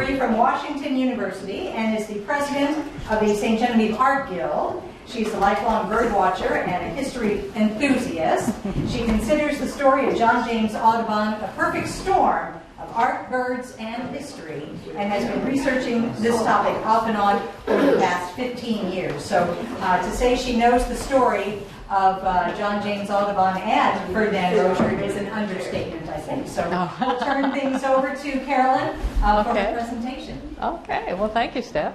degree from Washington University and is the president of the St. Genevieve Art Guild. She's a lifelong bird watcher and a history enthusiast. She considers the story of John James Audubon a perfect storm of art, birds, and history, and has been researching this topic off and on over the past 15 years. So to say she knows the story of John James Audubon and Ferdinand Rozier is an understatement, I think. So we'll turn things over to Carolyn for her presentation. Okay, well, thank you, Steph.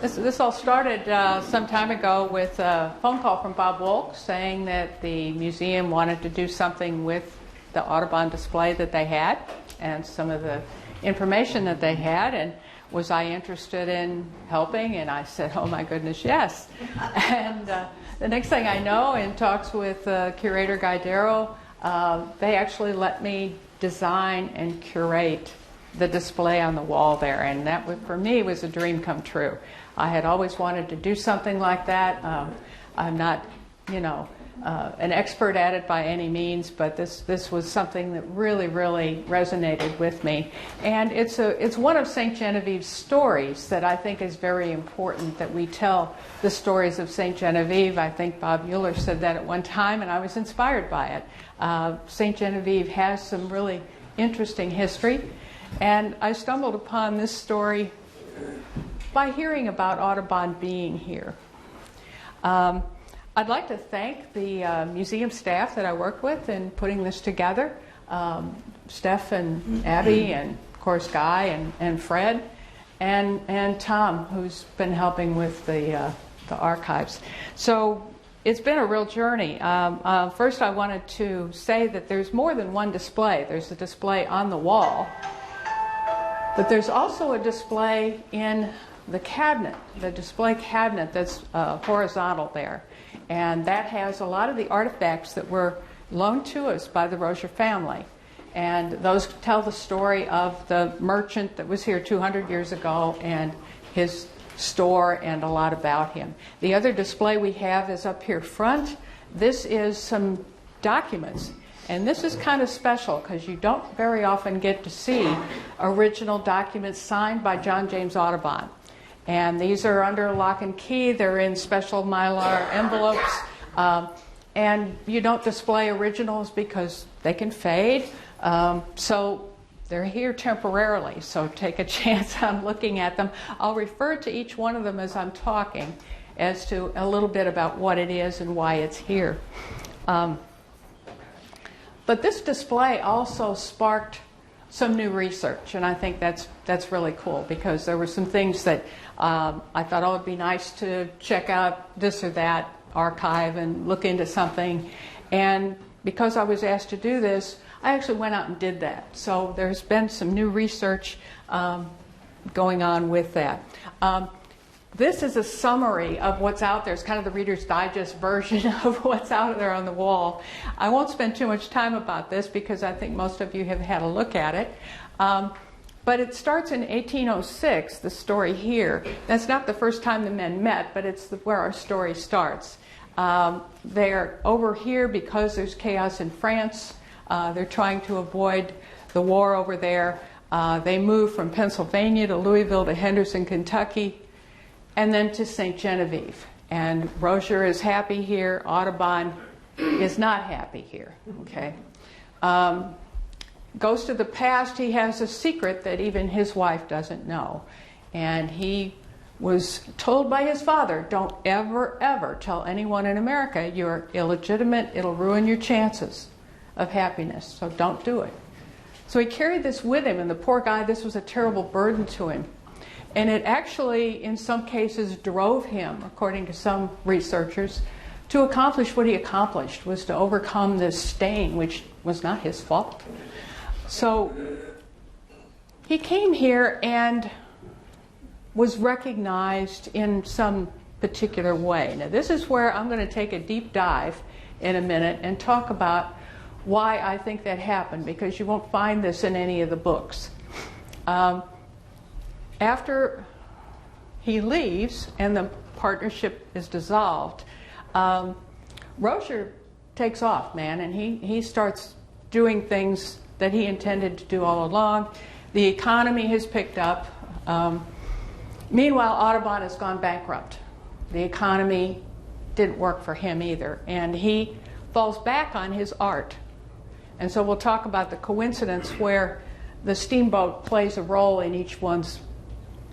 This all started some time ago with a phone call from Bob Wolk saying that the museum wanted to do something with the Audubon display that they had and some of the information that they had, and was I interested in helping? And I said, oh my goodness, yes. And the next thing I know, in talks with curator Guy Darrow, they actually let me design and curate the display on the wall there, and that for me was a dream come true. I had always wanted to do something like that. I'm not, an expert at it by any means, but this was something that really, really resonated with me. And it's one of St. Genevieve's stories that I think is very important, that we tell the stories of St. Genevieve. I think Bob Euler said that at one time, and I was inspired by it. St. Genevieve has some really interesting history, and I stumbled upon this story by hearing about Audubon being here. I'd like to thank the museum staff that I worked with in putting this together. Steph and Abby, and of course Guy and Fred, and Tom, who's been helping with the archives. So it's been a real journey. First, I wanted to say that there's more than one display. There's a display on the wall, but there's also a display in the cabinet, the display cabinet that's horizontal there. And that has a lot of the artifacts that were loaned to us by the Rozier family. And those tell the story of the merchant that was here 200 years ago and his store and a lot about him. The other display we have is up here front. This is some documents. And this is kind of special because you don't very often get to see original documents signed by John James Audubon. And these are under lock and key. They're in special mylar envelopes. And you don't display originals because they can fade. So they're here temporarily. So take a chance on looking at them. I'll refer to each one of them as I'm talking as to a little bit about what it is and why it's here. But this display also sparked some new research, and I think that's really cool, because there were some things that I thought, oh, it'd be nice to check out this or that archive and look into something. And because I was asked to do this, I actually went out and did that. So there's been some new research going on with that. This is a summary of what's out there. It's kind of the Reader's Digest version of what's out there on the wall. I won't spend too much time about this because I think most of you have had a look at it. But it starts in 1806, the story here. That's not the first time the men met, but it's where our story starts. They're over here because there's chaos in France. They're trying to avoid the war over there. They move from Pennsylvania to Louisville to Henderson, Kentucky, and then to St. Genevieve. And Rozier is happy here. Audubon is not happy here. Okay. Goes to the past. He has a secret that even his wife doesn't know. And he was told by his father, don't ever, ever tell anyone in America you're illegitimate. It'll ruin your chances of happiness. So don't do it. So he carried this with him, and the poor guy, this was a terrible burden to him. And it actually, in some cases, drove him, according to some researchers, to accomplish what he accomplished, was to overcome this stain, which was not his fault. So he came here and was recognized in some particular way. Now, this is where I'm going to take a deep dive in a minute and talk about why I think that happened, because you won't find this in any of the books. After he leaves and the partnership is dissolved, Rozier takes off, man, and he starts doing things that he intended to do all along. The economy has picked up. Meanwhile, Audubon has gone bankrupt. The economy didn't work for him either, and he falls back on his art. And so we'll talk about the coincidence where the steamboat plays a role in each one's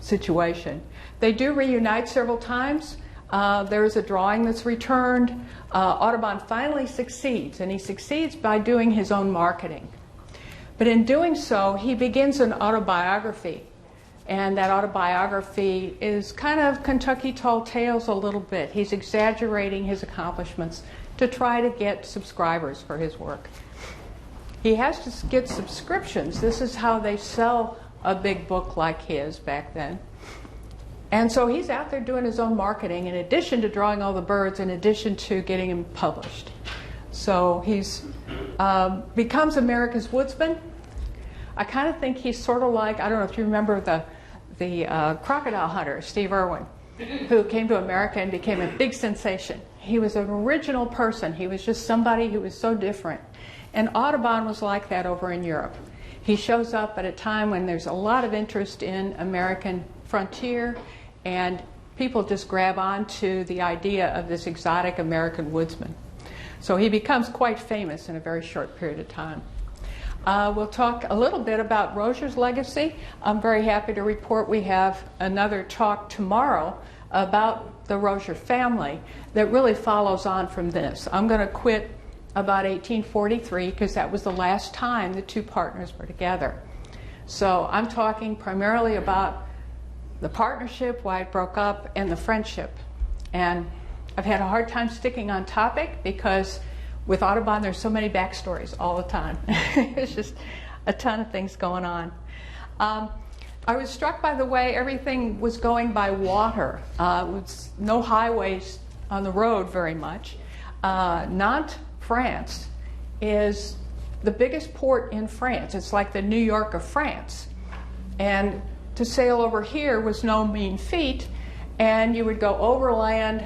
situation. They do reunite several times. There is a drawing that's returned. Audubon finally succeeds, and he succeeds by doing his own marketing. But in doing so, he begins an autobiography. And that autobiography is kind of Kentucky Tall Tales a little bit. He's exaggerating his accomplishments to try to get subscribers for his work. He has to get subscriptions. This is how they sell a big book like his back then. And so he's out there doing his own marketing in addition to drawing all the birds, in addition to getting them published. So he's becomes America's woodsman. I kind of think he's sort of like, I don't know if you remember the crocodile hunter, Steve Irwin, who came to America and became a big sensation. He was an original person. He was just somebody who was so different. And Audubon was like that over in Europe. He shows up at a time when there's a lot of interest in American frontier, and people just grab on to the idea of this exotic American woodsman. So he becomes quite famous in a very short period of time. We'll talk a little bit about Rozier's legacy. I'm very happy to report we have another talk tomorrow about the Rozier family that really follows on from this. I'm going to quit about 1843 because that was the last time the two partners were together. So I'm talking primarily about the partnership, why it broke up, and the friendship. And I've had a hard time sticking on topic because with Audubon there's so many backstories all the time. There's just a ton of things going on. I was struck by the way everything was going by water. With no highways on the road very much. Nantes, France, is the biggest port in France. It's like the New York of France. And to sail over here was no mean feat, and you would go overland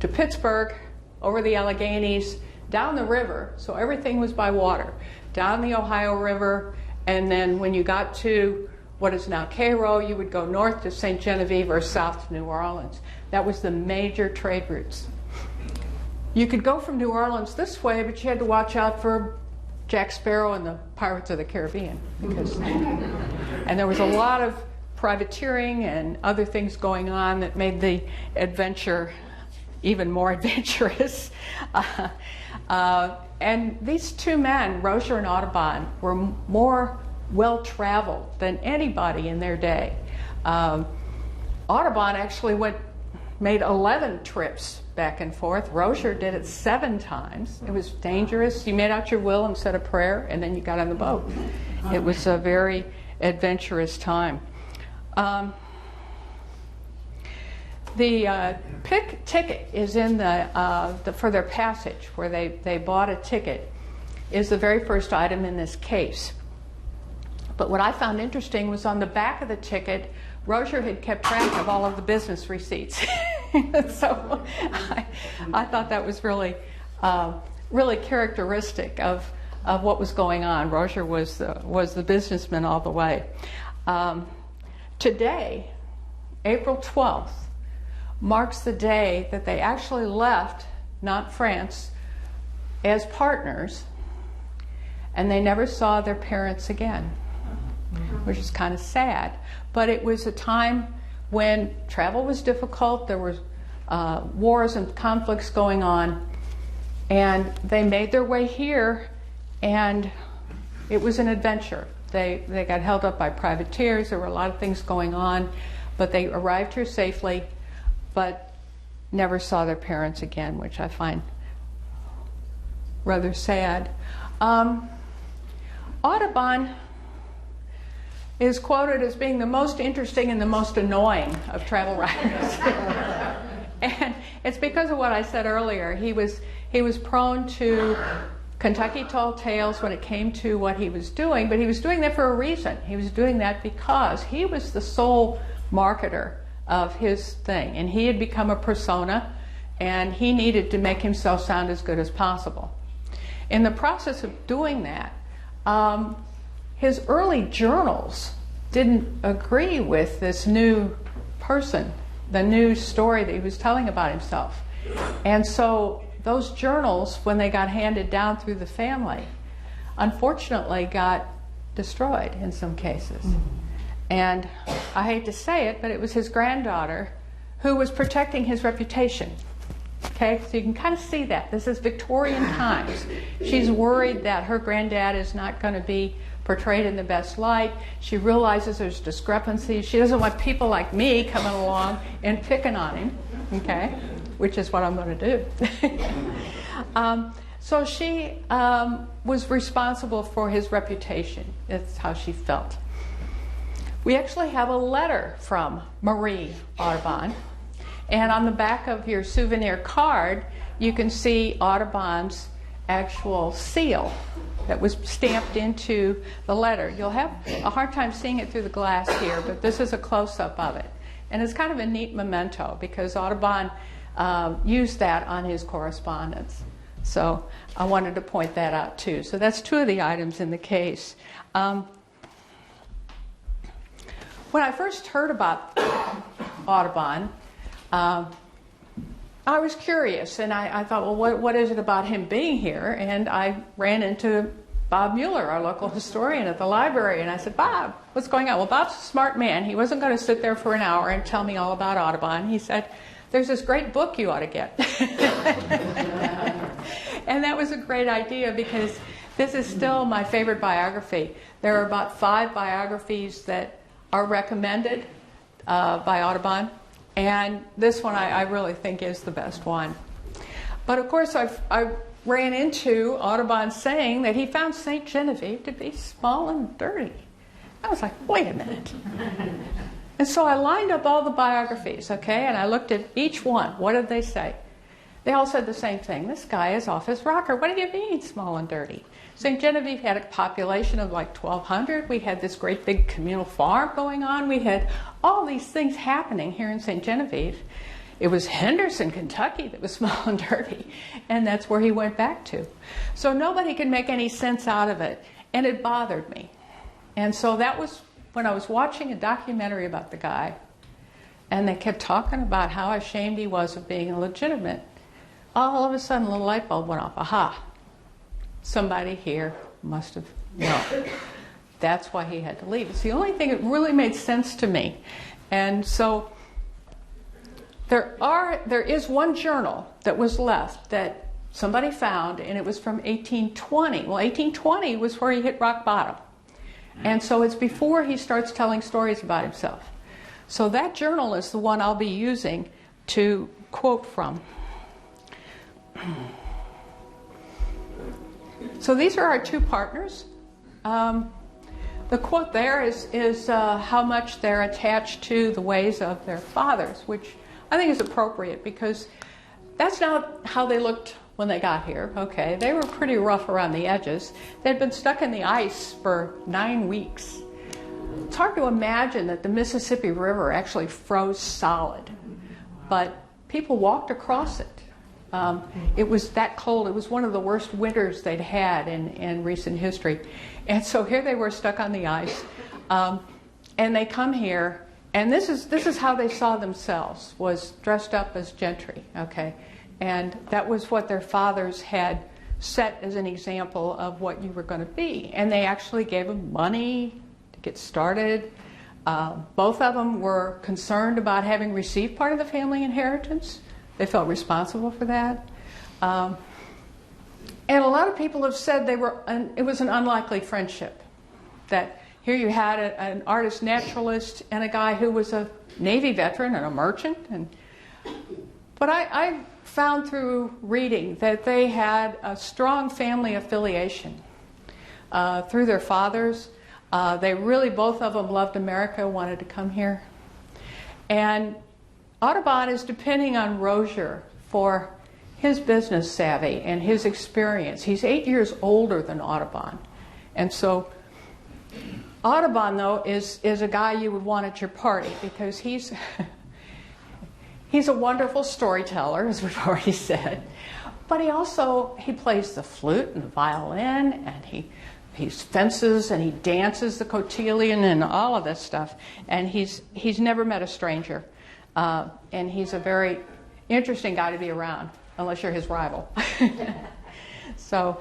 to Pittsburgh, over the Alleghenies, down the river, so everything was by water, down the Ohio River, and then when you got to what is now Cairo, you would go north to St. Genevieve or south to New Orleans. That was the major trade routes. You could go from New Orleans this way, but you had to watch out for Jack Sparrow and the Pirates of the Caribbean, because and there was a lot of privateering and other things going on that made the adventure even more adventurous. And these two men, Rozier and Audubon, were more well-traveled than anybody in their day. Audubon actually made 11 trips back and forth. Rozier did it 7 times. It was dangerous. You made out your will and said a prayer, and then you got on the boat. It was a very adventurous time. The pick ticket is in for their passage, where they bought a ticket, is the very first item in this case. But what I found interesting was on the back of the ticket, Rozier had kept track of all of the business receipts. So I thought that was really characteristic of what was going on. Rozier was the businessman all the way. Today, April 12th, marks the day that they actually left Nantes, France, as partners, and they never saw their parents again, which is kind of sad. But it was a time when travel was difficult, there were wars and conflicts going on, and they made their way here, and it was an adventure. They got held up by privateers, there were a lot of things going on, but they arrived here safely, but never saw their parents again, which I find rather sad. Audubon is quoted as being the most interesting and the most annoying of travel writers. And it's because of what I said earlier. He was prone to Kentucky Tall Tales when it came to what he was doing, but he was doing that for a reason. He was doing that because he was the sole marketer of his thing, and he had become a persona, and he needed to make himself sound as good as possible. In the process of doing that, his early journals didn't agree with this new person, the new story that he was telling about himself. And so those journals, when they got handed down through the family, unfortunately got destroyed in some cases. And I hate to say it, but it was his granddaughter who was protecting his reputation. Okay, so you can kind of see that. This is Victorian times. She's worried that her granddad is not going to be portrayed in the best light. She realizes there's discrepancies. She doesn't want people like me coming along and picking on him, okay, which is what I'm going to do. So she was responsible for his reputation. That's how she felt. We actually have a letter from Marie Audubon. And on the back of your souvenir card, you can see Audubon's actual seal that was stamped into the letter. You'll have a hard time seeing it through the glass here, but this is a close-up of it. And it's kind of a neat memento because Audubon used that on his correspondence. So I wanted to point that out too. So that's two of the items in the case. When I first heard about Audubon, I was curious, and I thought, well, what is it about him being here? And I ran into Bob Mueller, our local historian at the library, and I said, Bob, what's going on? Well, Bob's a smart man. He wasn't going to sit there for an hour and tell me all about Audubon. He said, there's this great book you ought to get. And that was a great idea because this is still my favorite biography. There are about 5 biographies that are recommended by Audubon. And this one I really think is the best one. But of course I ran into Audubon saying that he found St. Genevieve to be small and dirty. I was like, wait a minute. And so I lined up all the biographies, okay, and I looked at each one. What did they say? They all said the same thing. This guy is off his rocker. What do you mean, small and dirty? St. Genevieve had a population of like 1,200. We had this great big communal farm going on. We had all these things happening here in St. Genevieve. It was Henderson, Kentucky that was small and dirty, and that's where he went back to. So nobody could make any sense out of it, and it bothered me. And so that was when I was watching a documentary about the guy, and they kept talking about how ashamed he was of being illegitimate. All of a sudden, a little light bulb went off. Aha. Somebody here must have known. That's why he had to leave. It's the only thing that really made sense to me. And so there is one journal that was left that somebody found, and it was from 1820. Well, 1820 was where he hit rock bottom. And so it's before he starts telling stories about himself. So that journal is the one I'll be using to quote from. So these are our 2 partners. The quote there is how much they're attached to the ways of their fathers, which I think is appropriate because that's not how they looked when they got here. Okay, they were pretty rough around the edges. They'd been stuck in the ice for 9 weeks. It's hard to imagine that the Mississippi River actually froze solid, but people walked across it. It was that cold. It was one of the worst winters they'd had in recent history. And so here they were stuck on the ice. And they come here, and this is how they saw themselves, was dressed up as gentry, okay? And that was what their fathers had set as an example of what you were going to be. And they actually gave them money to get started. Both of them were concerned about having received part of the family inheritance. They felt responsible for that. And a lot of people have said it was an unlikely friendship. That here you had an artist naturalist and a guy who was a Navy veteran and a merchant. But I found through reading that they had a strong family affiliation through their fathers. They really, both of them loved America, wanted to come here. And Audubon is depending on Rozier for his business savvy and his experience. He's 8 years older than Audubon. And so Audubon, though, is a guy you would want at your party because he's a wonderful storyteller, as we've already said. But he plays the flute and the violin, and he fences and he dances the cotillion and all of this stuff. And he's never met a stranger. And he's a very interesting guy to be around, unless you're his rival. So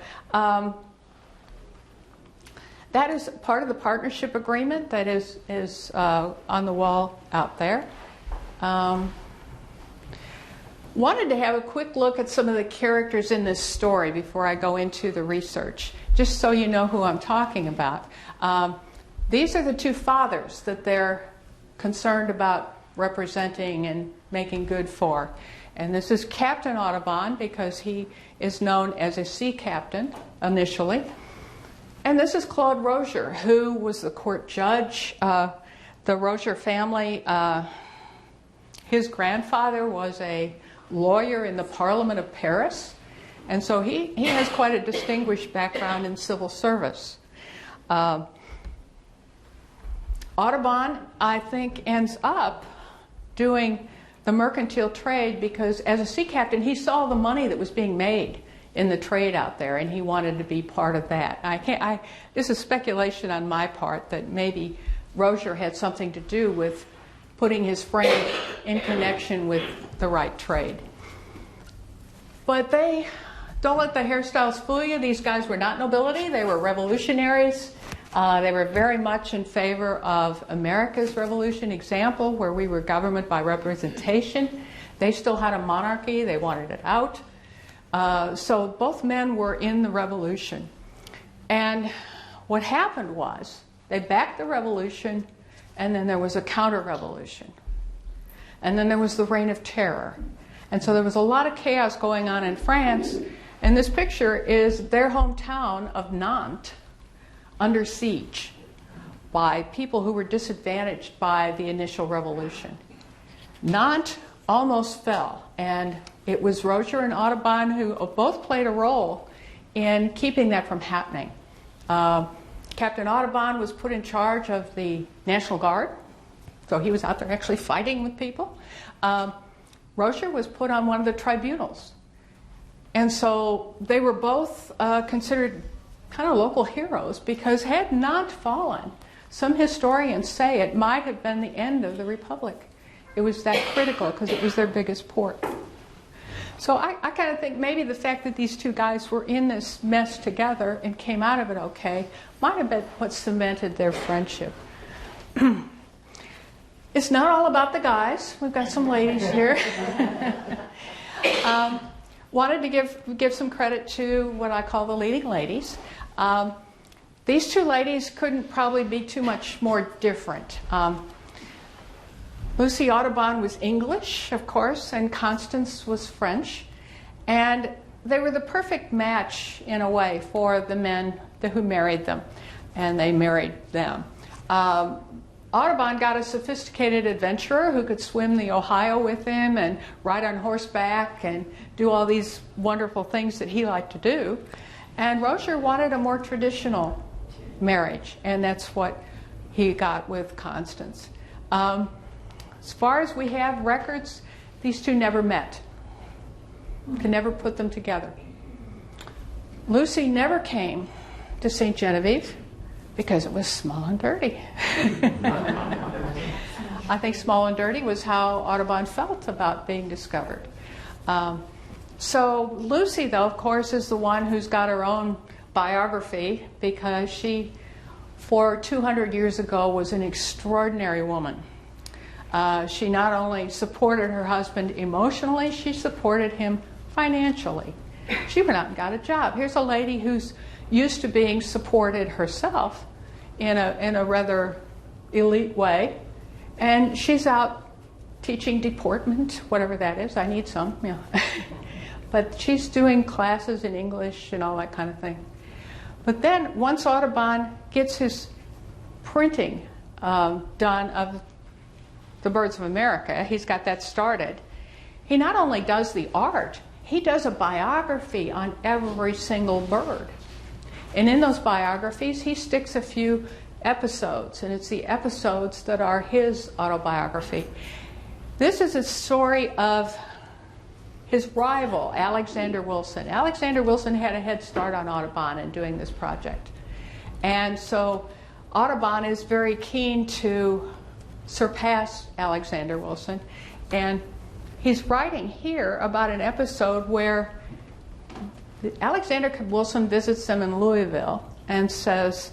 that is part of the partnership agreement that is on the wall out there. Wanted to have a quick look at some of the characters in this story before I go into the research, just so you know who I'm talking about. These are the two fathers that they're concerned about representing and making good for. And this is Captain Audubon, because he is known as a sea captain initially. And this is Claude Rozier, who was the court judge. The Rozier family, his grandfather was a lawyer in the Parliament of Paris, and so he has quite a distinguished background in civil service. Audubon, I think, ends up doing the mercantile trade because as a sea captain he saw the money that was being made in the trade out there, and he wanted to be part of that. This is speculation on my part that maybe Rozier had something to do with putting his friend in connection with the right trade. But don't let the hairstyles fool you. These guys were not nobility. They were revolutionaries. They were very much in favor of America's revolution example, where we were government by representation. They still had a monarchy. They wanted it out. So both men were in the revolution. And what happened was they backed the revolution, and then there was a counter-revolution. And then there was the Reign of Terror. And so there was a lot of chaos going on in France. And this picture is their hometown of Nantes under siege by people who were disadvantaged by the initial revolution. Nantes almost fell. And it was Rozier and Audubon who both played a role in keeping that from happening. Captain Audubon was put in charge of the National Guard, so he was out there actually fighting with people. Rozier was put on one of the tribunals. And so they were both considered kind of local heroes, because had Nantes fallen, some historians say it might have been the end of the Republic. It was that critical because it was their biggest port. So I kind of think maybe the fact that these two guys were in this mess together and came out of it okay might have been what cemented their friendship. It's not all about the guys. We've got some ladies here. Wanted to give some credit to what I call the leading ladies. These two ladies couldn't probably be too much more different. Lucy Audubon was English, of course, and Constance was French. And they were the perfect match, in a way, for the men who married them. And they married them. Audubon got a sophisticated adventurer who could swim the Ohio with him and ride on horseback and do all these wonderful things that he liked to do. And Rozier wanted a more traditional marriage, and that's what he got with Constance. As far as we have records, these two never met. Could never put them together. Lucy never came to St. Genevieve because it was small and dirty. I think small and dirty was how Audubon felt about being discovered. So Lucy, though, of course, is the one who's got her own biography, because she, for 200 years ago, was an extraordinary woman. She not only supported her husband emotionally, she supported him financially. She went out and got a job. Here's a lady who's used to being supported herself in a rather elite way, and she's out teaching deportment, whatever that is. I need some, yeah. But she's doing classes in English and all that kind of thing. But then once Audubon gets his printing done of the Birds of America, he's got that started, he not only does the art, he does a biography on every single bird. And in those biographies, he sticks a few episodes, and it's the episodes that are his autobiography. This is a story of his rival, Alexander Wilson. Alexander Wilson had a head start on Audubon in doing this project. And so Audubon is very keen to surpass Alexander Wilson. And he's writing here about an episode where Alexander Wilson visits them in Louisville and says,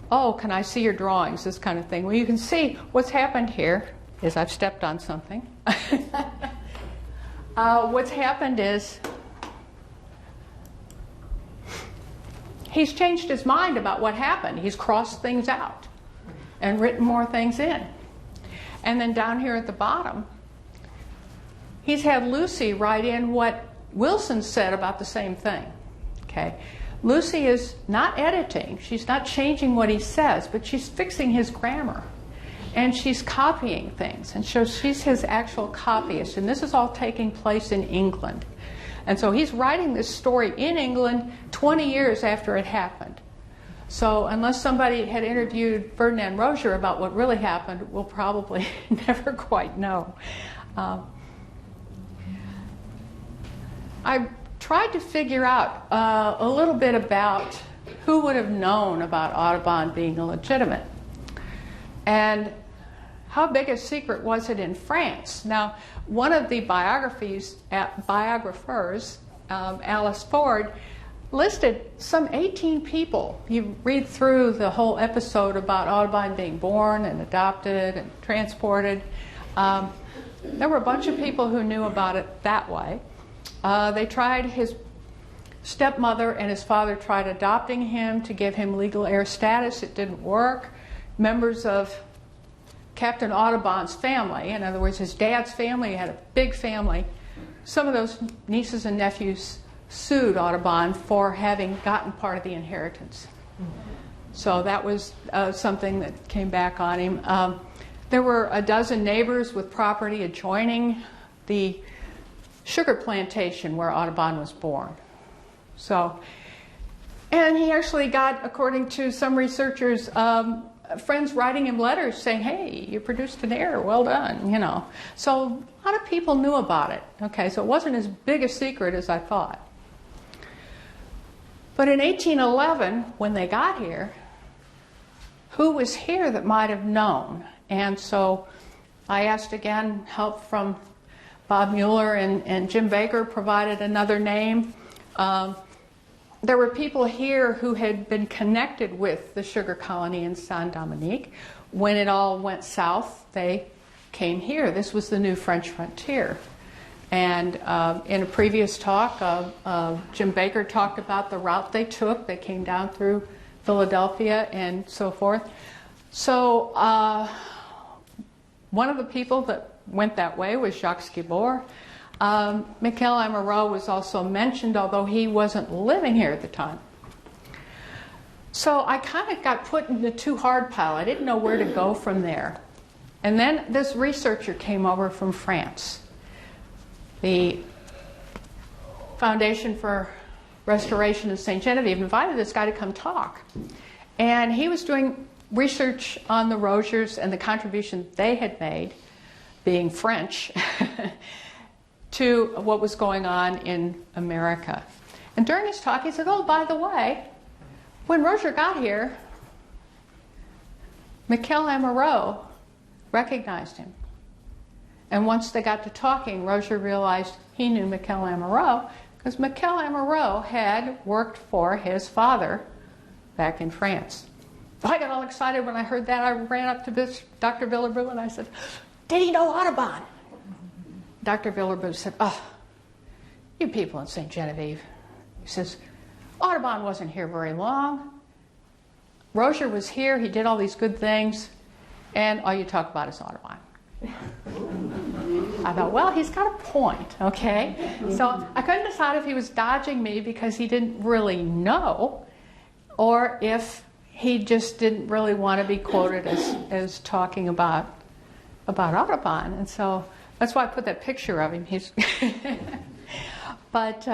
"Oh, can I see your drawings?" This kind of thing. Well, you can see what's happened here is I've stepped on something. What's happened is he's changed his mind about what happened. He's crossed things out and written more things in. And then down here at the bottom, he's had Lucy write in what Wilson said about the same thing. Okay, Lucy is not editing. She's not changing what he says, but she's fixing his grammar. And she's copying things. And so she's his actual copyist. And this is all taking place in England. And so he's writing this story in England 20 years after it happened. So unless somebody had interviewed Ferdinand Rozier about what really happened, we'll probably never quite know. I tried to figure out a little bit about who would have known about Audubon being illegitimate. And how big a secret was it in France? Now, one of the biographers, Alice Ford, listed some 18 people. You read through the whole episode about Audubon being born and adopted and transported. There were a bunch of people who knew about it that way. They tried, his stepmother and his father tried adopting him to give him legal heir status. It didn't work. Members of Captain Audubon's family, in other words, his dad's family had a big family. Some of those nieces and nephews sued Audubon for having gotten part of the inheritance. So that was something that came back on him. There were a dozen neighbors with property adjoining the sugar plantation where Audubon was born. So, and he actually got, according to some researchers, friends writing him letters saying, "Hey, you produced an heir, well done," you know. So a lot of people knew about it. Okay, so it wasn't as big a secret as I thought. But in 1811, when they got here, who was here that might have known? And so I asked again help from Bob Mueller, and Jim Baker provided another name. There were people here who had been connected with the sugar colony in Saint-Dominique. When it all went south, they came here. This was the new French frontier. And in a previous talk, Jim Baker talked about the route they took. They came down through Philadelphia and so forth. So one of the people that went that way was Jacques Skibor. Michel Amoureux was also mentioned, although he wasn't living here at the time. So I kind of got put in the too hard pile. I didn't know where to go from there. And then this researcher came over from France. The Foundation for Restoration of St. Genevieve invited this guy to come talk. And he was doing research on the Roziers and the contribution they had made, being French, to what was going on in America. And during his talk, he said, "Oh, by the way, when Rozier got here, Michel Amoureux recognized him. And once they got to talking, Rozier realized he knew Michel Amoureux because Michel Amoureux had worked for his father back in France." I got all excited when I heard that. I ran up to Dr. Villebrew and I said, "Did he know Audubon?" Dr. Villebrew said, "Oh, you people in St. Genevieve." He says, "Audubon wasn't here very long. Rozier was here. He did all these good things. And all you talk about is Audubon." I thought, well, he's got a point, okay? So I couldn't decide if he was dodging me because he didn't really know or if he just didn't really want to be quoted as talking about Audubon. And so that's why I put that picture of him. He's But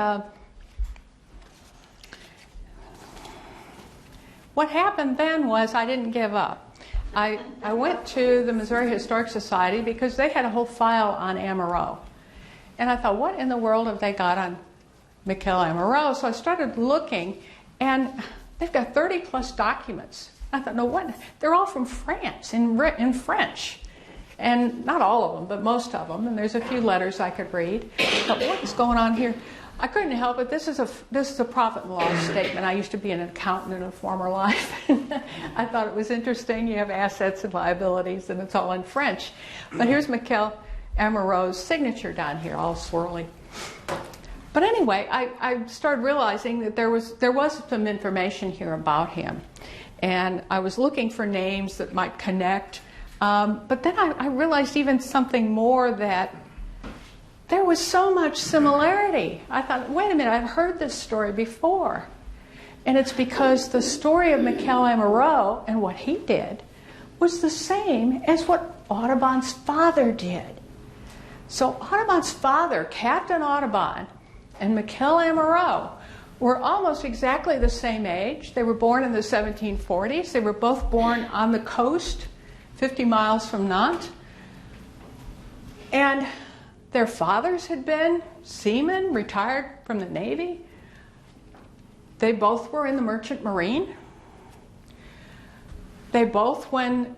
what happened then was I didn't give up. I went to the Missouri Historic Society because they had a whole file on Amoureux. And I thought, what in the world have they got on Michel Amoureux? So I started looking, and they've got 30 plus documents. I thought, no, what? They're all from France, in French. And not all of them, but most of them. And there's a few letters I could read. I thought, what is going on here? I couldn't help it. This is a profit and loss statement. I used to be an accountant in a former life. I thought it was interesting. You have assets and liabilities, and it's all in French. But here's Miquel Amoureux's signature down here, all swirly. But anyway, I started realizing that there was some information here about him. And I was looking for names that might connect. But then I realized even something more, that there was so much similarity. I thought, wait a minute, I've heard this story before. And it's because the story of Miquel Amoureux and what he did was the same as what Audubon's father did. So Audubon's father, Captain Audubon, and Miquel Amoureux were almost exactly the same age. They were born in the 1740s. They were both born on the coast, 50 miles from Nantes. And their fathers had been seamen, retired from the Navy. They both were in the Merchant Marine. They both, when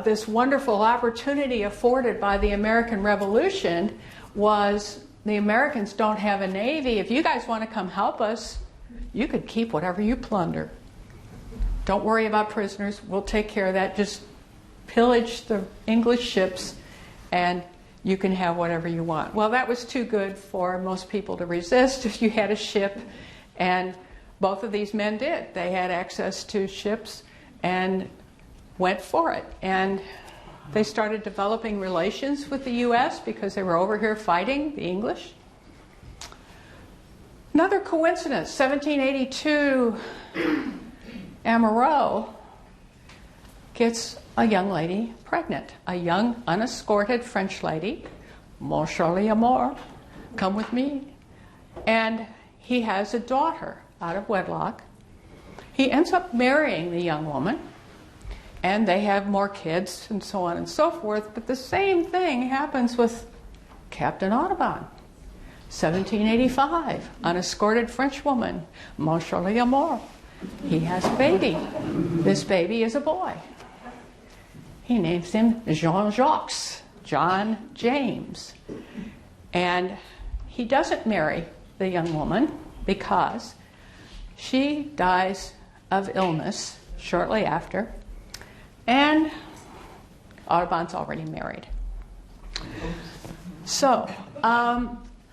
this wonderful opportunity afforded by the American Revolution was, the Americans don't have a Navy. If you guys want to come help us, you could keep whatever you plunder. Don't worry about prisoners. We'll take care of that. Just pillage the English ships and you can have whatever you want. Well, that was too good for most people to resist. If you had a ship, and both of these men did. They had access to ships and went for it. And they started developing relations with the U.S. because they were over here fighting the English. Another coincidence, 1782, Amoureux gets a young lady pregnant, a young, unescorted French lady, mon Charlie Amour, come with me. And he has a daughter out of wedlock. He ends up marrying the young woman, and they have more kids and so on and so forth. But the same thing happens with Captain Audubon. 1785, unescorted French woman, mon Charlie Amour. He has a baby. This baby is a boy. He names him Jean-Jacques, John James. And he doesn't marry the young woman because she dies of illness shortly after, and Audubon's already married. So,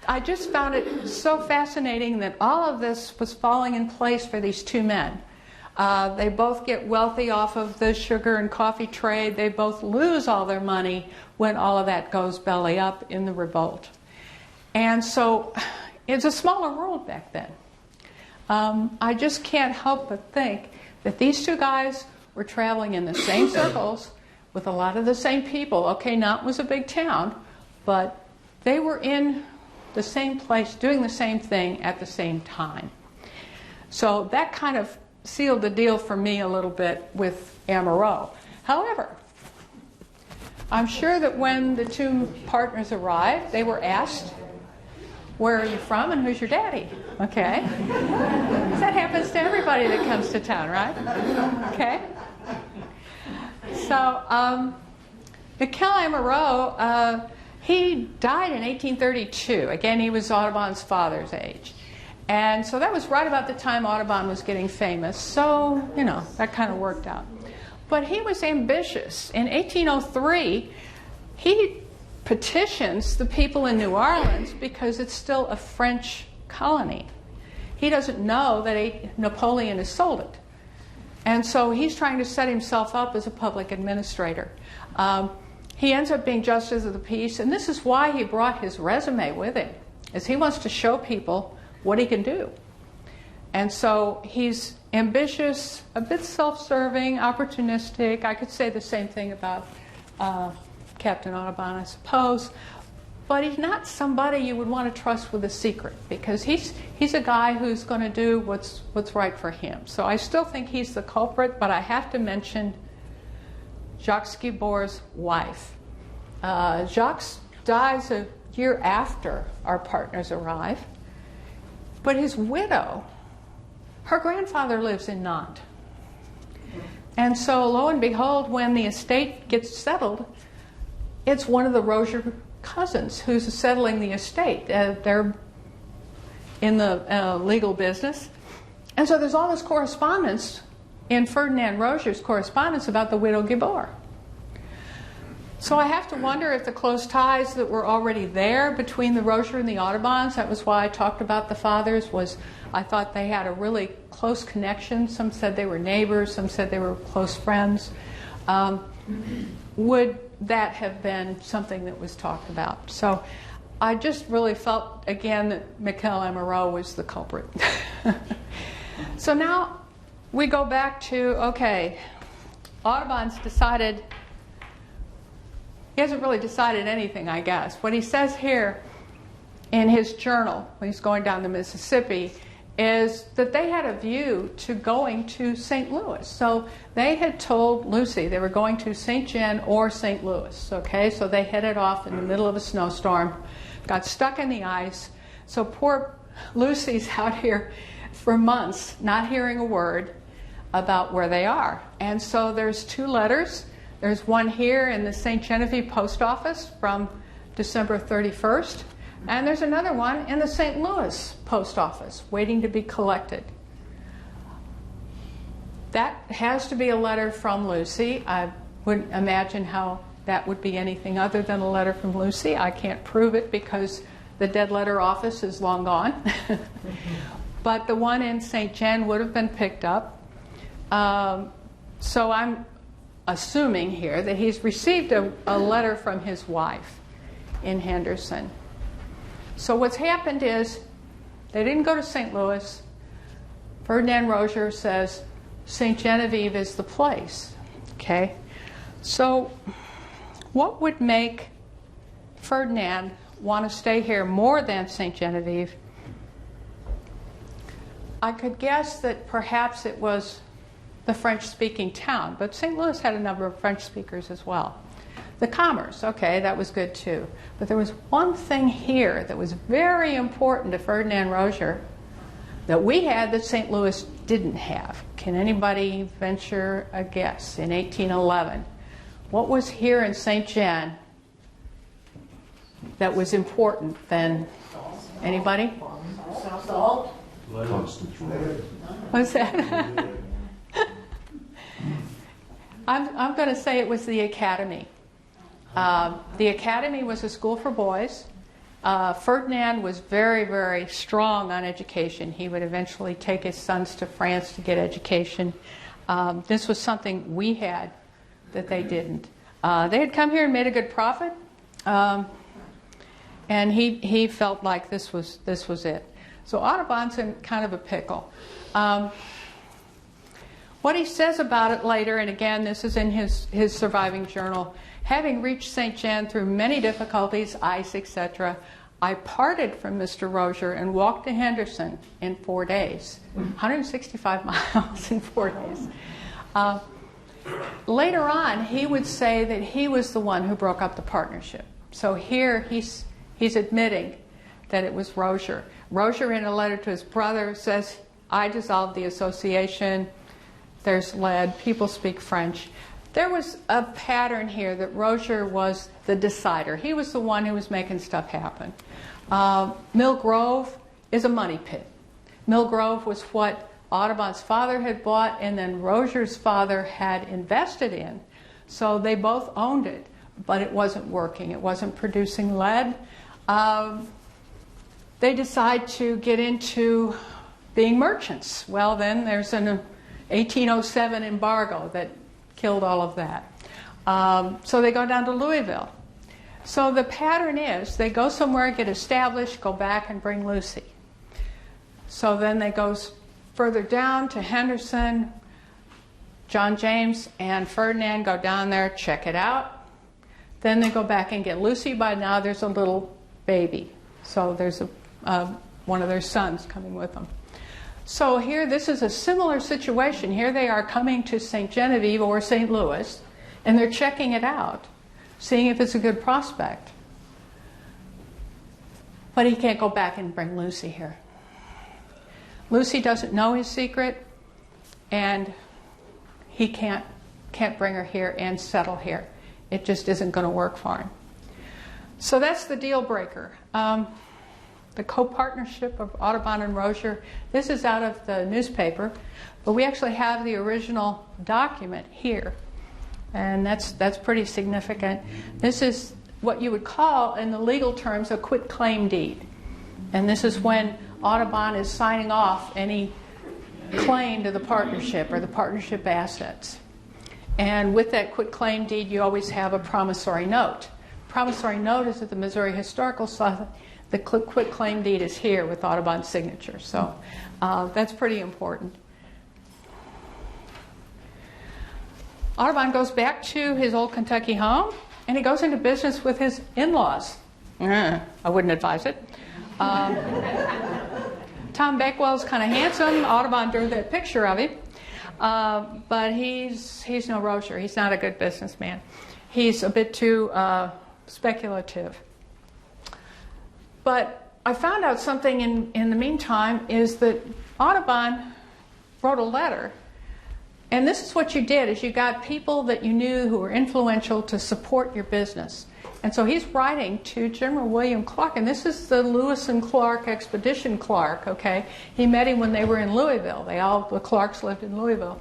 I just found it so fascinating that all of this was falling in place for these two men. They both get wealthy off of the sugar and coffee trade. They both lose all their money when all of that goes belly up in the revolt. And so it's a smaller world back then. I just can't help but think that these two guys were traveling in the same circles with a lot of the same people. Okay, Nantes was a big town, but they were in the same place doing the same thing at the same time. So that kind of sealed the deal for me a little bit with Amoureux. However, I'm sure that when the two partners arrived, they were asked, where are you from and who's your daddy? Okay? That happens to everybody that comes to town, right? Okay? So, Miquel Amoureux, he died in 1832. Again, he was Audubon's father's age. And so that was right about the time Audubon was getting famous. So, you know, that kind of worked out. But he was ambitious. In 1803, he petitions the people in New Orleans because it's still a French colony. He doesn't know that Napoleon has sold it. And so he's trying to set himself up as a public administrator. He ends up being Justice of the Peace, and this is why he brought his resume with him, is he wants to show people what he can do. And so he's ambitious, a bit self-serving, opportunistic. I could say the same thing about Captain Audubon, I suppose. But he's not somebody you would want to trust with a secret, because he's a guy who's going to do what's right for him. So I still think he's the culprit, but I have to mention Jacques Guibour's wife. Jacques dies a year after our partners arrive, but his widow Her grandfather lives in Nantes. And so, lo and behold, when the estate gets settled, it's one of the Rozier cousins who's settling the estate. They're in the legal business. And so there's all this correspondence in Ferdinand Rozier's correspondence about the widow Gabor. So I have to wonder if the close ties that were already there between the Rozier and the Audubons, that was why I talked about the fathers, was I thought they had a really close connection. Some said they were neighbors, some said they were close friends. Would that have been something that was talked about? So I just really felt, again, that Michel Amoureux was the culprit. So now we go back to, okay, Audubon's decided, he hasn't really decided anything, I guess. What he says here in his journal, when he's going down the Mississippi, is that they had a view to going to St. Louis. So they had told Lucy they were going to St. John or St. Louis. Okay, so they headed off in the middle of a snowstorm, got stuck in the ice. So poor Lucy's out here for months, not hearing a word about where they are. And so there's 2 letters. There's one here in the St. Genevieve post office from December 31st. And there's another one in the St. Louis post office waiting to be collected. That has to be a letter from Lucy. I wouldn't imagine how that would be anything other than a letter from Lucy. I can't prove it because the dead letter office is long gone. But the one in St. John would have been picked up. So I'm assuming here that he's received a letter from his wife in Henderson. So what's happened is they didn't go to St. Louis. Ferdinand Rozier says St. Genevieve is the place. Okay? So what would make Ferdinand want to stay here more than St. Genevieve? I could guess that perhaps it was the French-speaking town, but St. Louis had a number of French speakers as well. The commerce, okay, that was good too. But there was one thing here that was very important to Ferdinand Rozier that we had that St. Louis didn't have. Can anybody venture a guess? In 1811, what was here in St. John that was important then? Anybody? Salt. What's that? I'm going to say it was the academy. The academy was a school for boys. Ferdinand was very, very strong on education. He would eventually take his sons to France to get education. This was something we had that they didn't. They had come here and made a good profit, and he felt like this was it. So Audubon's in kind of a pickle. What he says about it later, and again, this is in his surviving journal, having reached St. John through many difficulties, ice, etc., I parted from Mr. Rozier and walked to Henderson in 4 days, 165 miles in 4 days. Later on, he would say that he was the one who broke up the partnership. So here he's admitting that it was Rozier. Rozier, in a letter to his brother, says, I dissolved the association. There's lead. People speak French. There was a pattern here that Rozier was the decider. He was the one who was making stuff happen. Mill Grove is a money pit. Mill Grove was what Audubon's father had bought and then Rozier's father had invested in. So they both owned it, but it wasn't working. It wasn't producing lead. They decide to get into being merchants. Well, then there's an 1807 embargo that killed all of that. So they go down to Louisville. So the pattern is they go somewhere, get established, go back and bring Lucy. So then they go further down to Henderson. John James and Ferdinand go down there, check it out. Then they go back and get Lucy. By now there's a little baby. So there's one of their sons coming with them. So here, this is a similar situation. Here they are coming to St. Genevieve or St. Louis, and they're checking it out, seeing if it's a good prospect. But he can't go back and bring Lucy here. Lucy doesn't know his secret, and he can't bring her here and settle here. It just isn't going to work for him. So that's the deal breaker. The co-partnership of Audubon and Rozier. This is out of the newspaper, but we actually have the original document here, and that's pretty significant. This is what you would call, in the legal terms, a quitclaim deed, and this is when Audubon is signing off any claim to the partnership or the partnership assets. And with that quitclaim deed, you always have a promissory note. Promissory note is at the Missouri Historical Society. The quitclaim deed is here with Audubon's signature. So that's pretty important. Audubon goes back to his old Kentucky home, and he goes into business with his in-laws. I wouldn't advise it. Tom Bakewell's kind of handsome. Audubon drew that picture of him. But he's no Rozier. He's not a good businessman. He's a bit too speculative. But I found out something in the meantime is that Audubon wrote a letter. And this is what you did, is you got people that you knew who were influential to support your business. And so he's writing to General William Clark, and this is the Lewis and Clark Expedition Clark, okay? He met him when they were in Louisville. The Clarks lived in Louisville.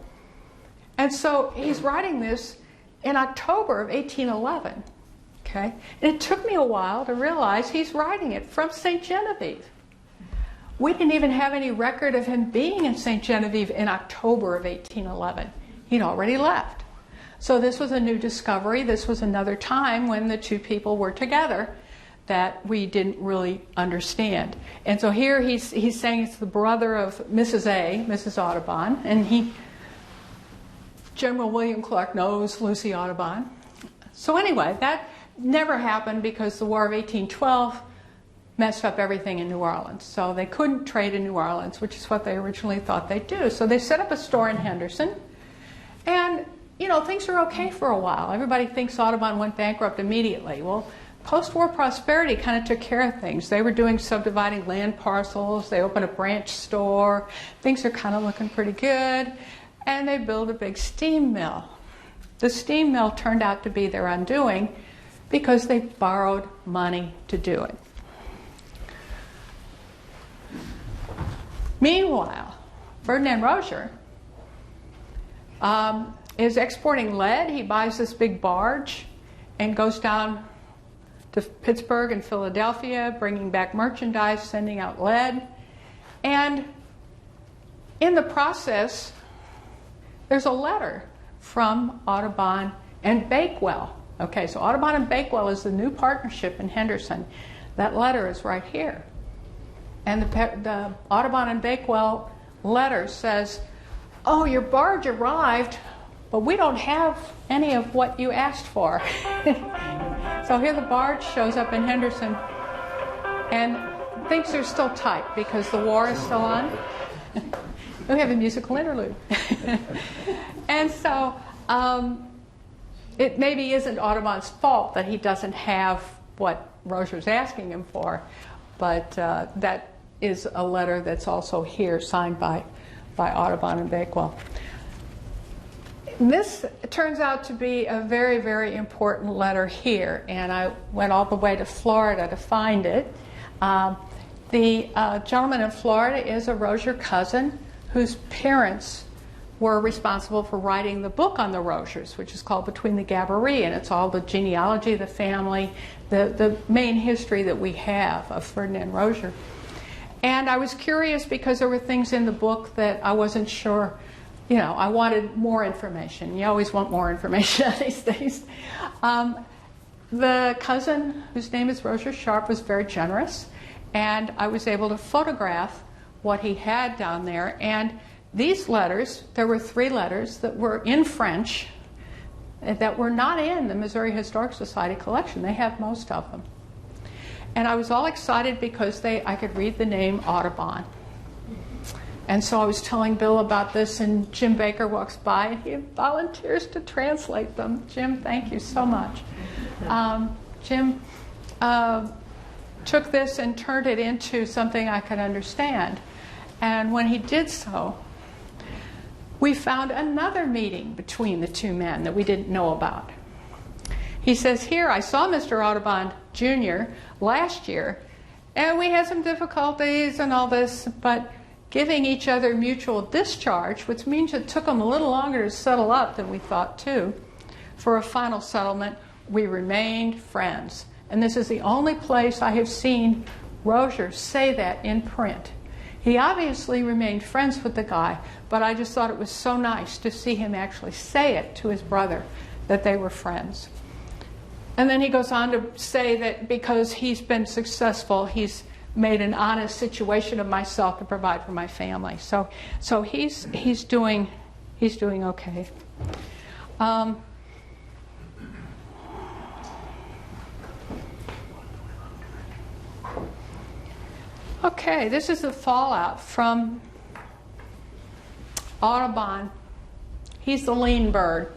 And so he's writing this in October of 1811, okay? And it took me a while to realize he's writing it from St. Genevieve. We didn't even have any record of him being in St. Genevieve in October of 1811. He'd already left. So this was a new discovery. This was another time when the two people were together that we didn't really understand. And so here he's saying it's the brother of Mrs. A, Mrs. Audubon, and General William Clark knows Lucy Audubon. So anyway, that never happened because the War of 1812 messed up everything in New Orleans. So they couldn't trade in New Orleans, which is what they originally thought they'd do. So they set up a store in Henderson, and things are okay for a while. Everybody thinks Audubon went bankrupt immediately. Well, post-war prosperity kind of took care of things. They were doing subdividing land parcels. They opened a branch store. Things are kind of looking pretty good. And they built a big steam mill. The steam mill turned out to be their undoing because they borrowed money to do it. Meanwhile, Ferdinand Rozier is exporting lead. He buys this big barge and goes down to Pittsburgh and Philadelphia, bringing back merchandise, sending out lead. And in the process, there's a letter from Audubon and Bakewell. Okay, so Audubon and Bakewell is the new partnership in Henderson. That letter is right here. And the Audubon and Bakewell letter says, "Oh, your barge arrived, but we don't have any of what you asked for." So here the barge shows up in Henderson, and things are still tight because the war is still on. We have a musical interlude. And so it maybe isn't Audubon's fault that he doesn't have what Rozier's asking him for, but that is a letter that's also here signed by Audubon and Bakewell. This turns out to be a very, very important letter here, and I went all the way to Florida to find it. The gentleman in Florida is a Rozier cousin whose parents were responsible for writing the book on the Roziers, which is called Between the Gabourey, and it's all the genealogy of the family, the main history that we have of Ferdinand Rozier. And I was curious because there were things in the book that I wasn't sure, I wanted more information. You always want more information on these things. The cousin, whose name is Rozier Sharp, was very generous, and I was able to photograph what he had down there. And these letters, there were 3 letters that were in French that were not in the Missouri Historic Society collection. They have most of them. And I was all excited because I could read the name Audubon. And so I was telling Bill about this, and Jim Baker walks by and he volunteers to translate them. Jim, thank you so much. Jim took this and turned it into something I could understand. And when he did so, we found another meeting between the two men that we didn't know about. He says, here, I saw Mr. Audubon Jr. last year, and we had some difficulties and all this, but giving each other mutual discharge, which means it took them a little longer to settle up than we thought too. For a final settlement, we remained friends. And this is the only place I have seen Rozier say that in print. He obviously remained friends with the guy, but I just thought it was so nice to see him actually say it to his brother, that they were friends. And then he goes on to say that because he's been successful, he's made an honest situation of myself to provide for my family. So he's doing okay. Okay, this is the fallout from Audubon. He's the lean bird.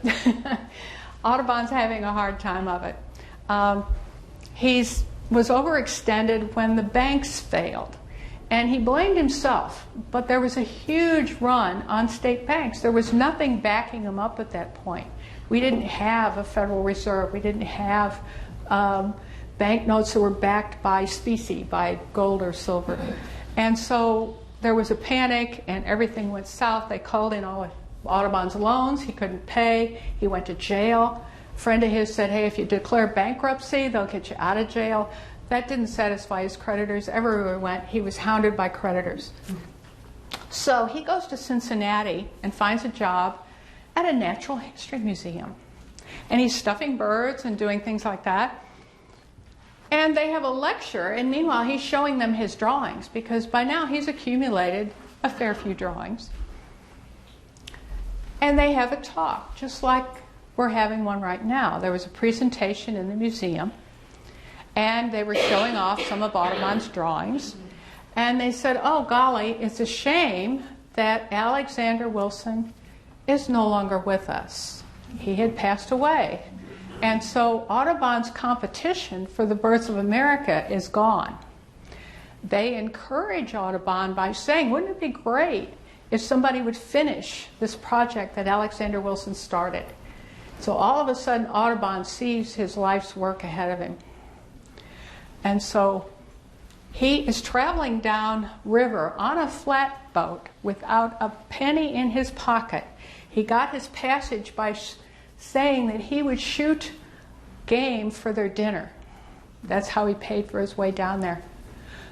Audubon's having a hard time of it. He was overextended when the banks failed, and he blamed himself, but there was a huge run on state banks. There was nothing backing him up at that point. We didn't have a Federal Reserve. We didn't have banknotes that were backed by specie, by gold or silver. And so there was a panic and everything went south. They called in all of Audubon's loans. He couldn't pay. He went to jail. A friend of his said, hey, if you declare bankruptcy, they'll get you out of jail. That didn't satisfy his creditors. Everywhere he went, he was hounded by creditors. So he goes to Cincinnati and finds a job at a natural history museum. And he's stuffing birds and doing things like that. And they have a lecture, and meanwhile he's showing them his drawings, because by now he's accumulated a fair few drawings. And they have a talk, just like we're having one right now. There was a presentation in the museum, and they were showing off some of Audubon's drawings. And they said, oh golly, it's a shame that Alexander Wilson is no longer with us. He had passed away. And so Audubon's competition for the birds of America is gone. They encourage Audubon by saying, wouldn't it be great if somebody would finish this project that Alexander Wilson started? So all of a sudden Audubon sees his life's work ahead of him. And so he is traveling down river on a flatboat without a penny in his pocket. He got his passage by saying that he would shoot game for their dinner. That's how he paid for his way down there.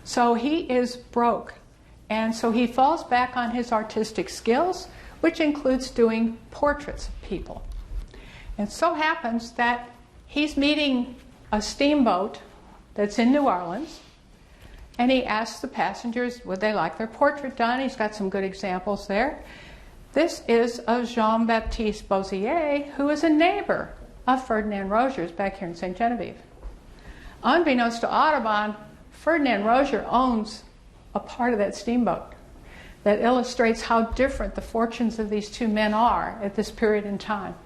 So he is broke. And so he falls back on his artistic skills, which includes doing portraits of people. And so happens that he's meeting a steamboat that's in New Orleans, and he asks the passengers, would they like their portrait done? He's got some good examples there. This is of Jean-Baptiste Rozier, who is a neighbor of Ferdinand Rozier's back here in St. Genevieve. Unbeknownst to Audubon, Ferdinand Rozier owns a part of that steamboat that illustrates how different the fortunes of these two men are at this period in time.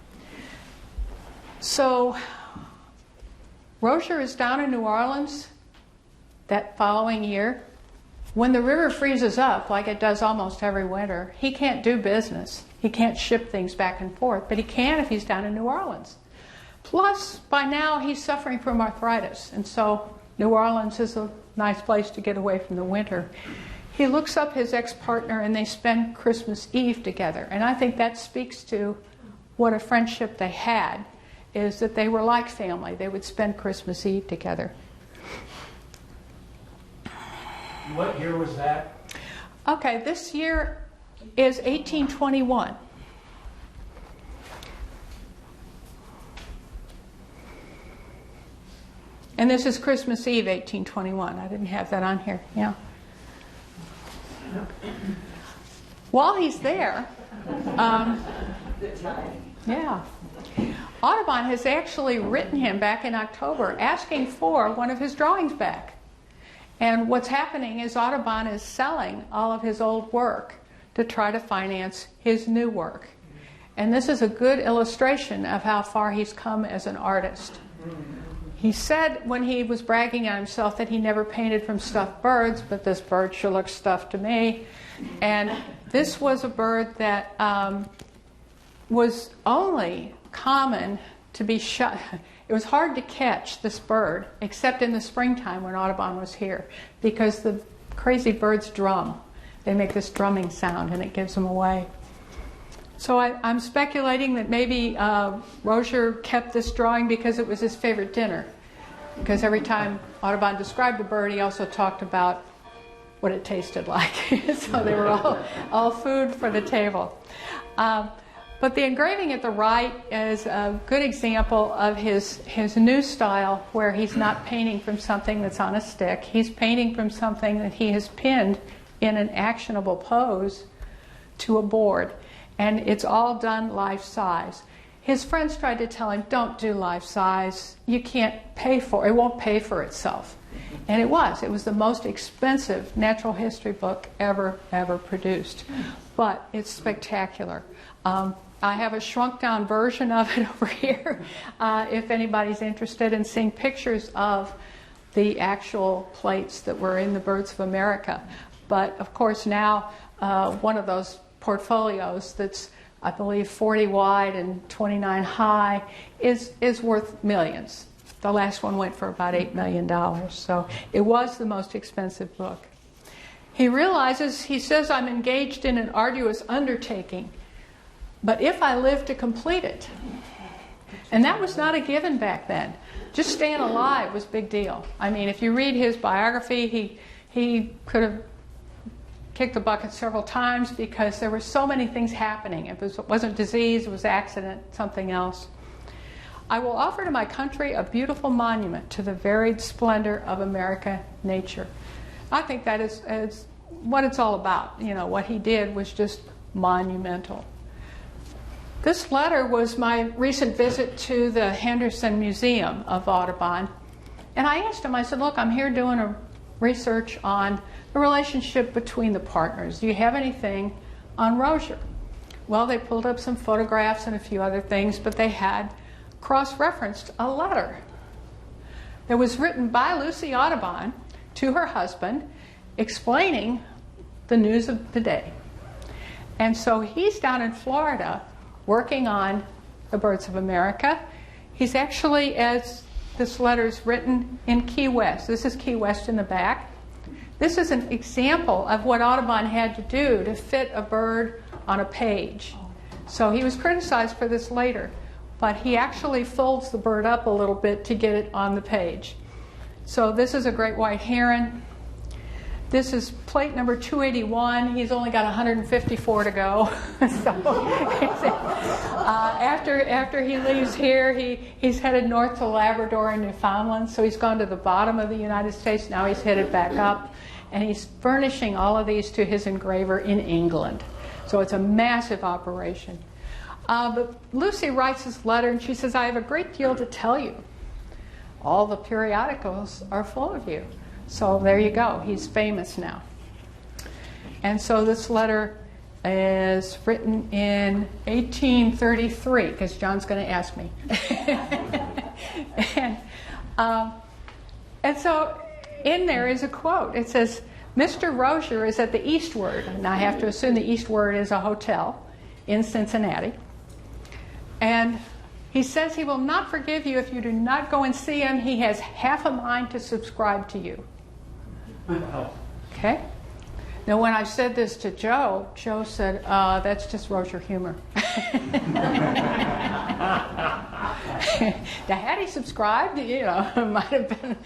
So Rozier is down in New Orleans that following year. When the river freezes up, like it does almost every winter, he can't do business. He can't ship things back and forth, but he can if he's down in New Orleans. Plus, by now, he's suffering from arthritis, and so New Orleans is a nice place to get away from the winter. He looks up his ex-partner, and they spend Christmas Eve together. And I think that speaks to what a friendship they had, is that they were like family. They would spend Christmas Eve together. What year was that? Okay, this year is 1821. And this is Christmas Eve, 1821. I didn't have that on here. Yeah. While he's there, yeah, Audubon has actually written him back in October asking for one of his drawings back. And what's happening is Audubon is selling all of his old work to try to finance his new work. And this is a good illustration of how far he's come as an artist. He said when he was bragging on himself that he never painted from stuffed birds, but this bird sure looks stuffed to me. And this was a bird that was only common to be shot. It was hard to catch this bird, except in the springtime when Audubon was here, because the crazy birds drum. They make this drumming sound, and it gives them away. So I'm speculating that maybe Rozier kept this drawing because it was his favorite dinner. Because every time Audubon described the bird, he also talked about what it tasted like. So they were all food for the table. But the engraving at the right is a good example of his new style, where he's not painting from something that's on a stick. He's painting from something that he has pinned in an actionable pose to a board. And it's all done life size. His friends tried to tell him, don't do life size. You can't pay for it. It won't pay for itself. And it was. It was the most expensive natural history book ever produced. But it's spectacular. I have a shrunk down version of it over here if anybody's interested in seeing pictures of the actual plates that were in the Birds of America. But of course now one of those portfolios that's, I believe, 40 wide and 29 high is worth millions. The last one went for about $8 million. So it was the most expensive book. He realizes, he says, I'm engaged in an arduous undertaking, but if I live to complete it. And that was not a given back then. Just staying alive was a big deal. I mean, if you read his biography, he could have kicked the bucket several times because there were so many things happening. It wasn't disease, it was accident, something else. I will offer to my country a beautiful monument to the varied splendor of American nature. I think that is what it's all about. You know, what he did was just monumental. This letter was my recent visit to the Henderson Museum of Audubon. And I asked him, I said, look, I'm here doing a research on the relationship between the partners. Do you have anything on Rozier? Well, they pulled up some photographs and a few other things, but they had cross-referenced a letter that was written by Lucy Audubon to her husband explaining the news of the day. And so he's down in Florida working on the Birds of America. He's actually, as this letter's written, in Key West. This is Key West in the back. This is an example of what Audubon had to do to fit a bird on a page. So he was criticized for this later, but he actually folds the bird up a little bit to get it on the page. So this is a great white heron. This is plate number 281. He's only got 154 to go. So after he leaves here, he's headed north to Labrador and Newfoundland. So he's gone to the bottom of the United States. Now he's headed back up. And he's furnishing all of these to his engraver in England. So it's a massive operation. But Lucy writes this letter, and she says, I have a great deal to tell you. All the periodicals are full of you. So there you go. He's famous now. And so this letter is written in 1833, because John's going to ask me. and so in there is a quote. It says, Mr. Rozier is at the Eastward. And I have to assume the Eastward is a hotel in Cincinnati. And he says he will not forgive you if you do not go and see him. He has half a mind to subscribe to you. Okay? Now, when I said this to Joe said, that's just Rozier humor. Now, had he subscribed, you know, it might have been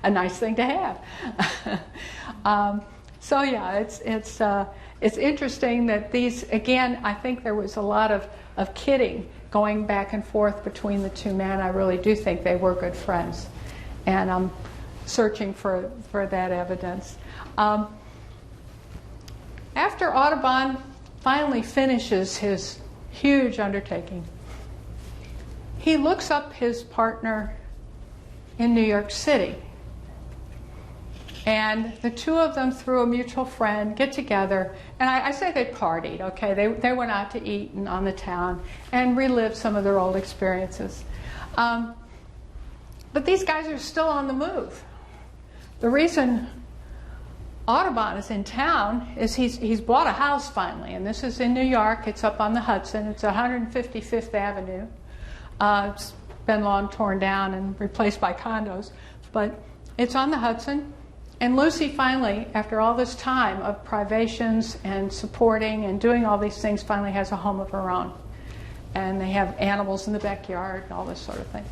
a nice thing to have. So, yeah, it's interesting that these, again, I think there was a lot of kidding going back and forth between the two men. I really do think they were good friends. And I'm searching for that evidence. After Audubon finally finishes his huge undertaking, he looks up his partner in New York City. And the two of them, through a mutual friend, get together. And I say they partied, okay? They went out to eat and on the town and relived some of their old experiences. But these guys are still on the move. The reason Audubon is in town is he's bought a house finally, and this is in New York. It's up on the Hudson. It's 155th Avenue. It's been long torn down and replaced by condos, but it's on the Hudson. And Lucy finally, after all this time of privations and supporting and doing all these things, finally has a home of her own. And they have animals in the backyard and all this sort of thing.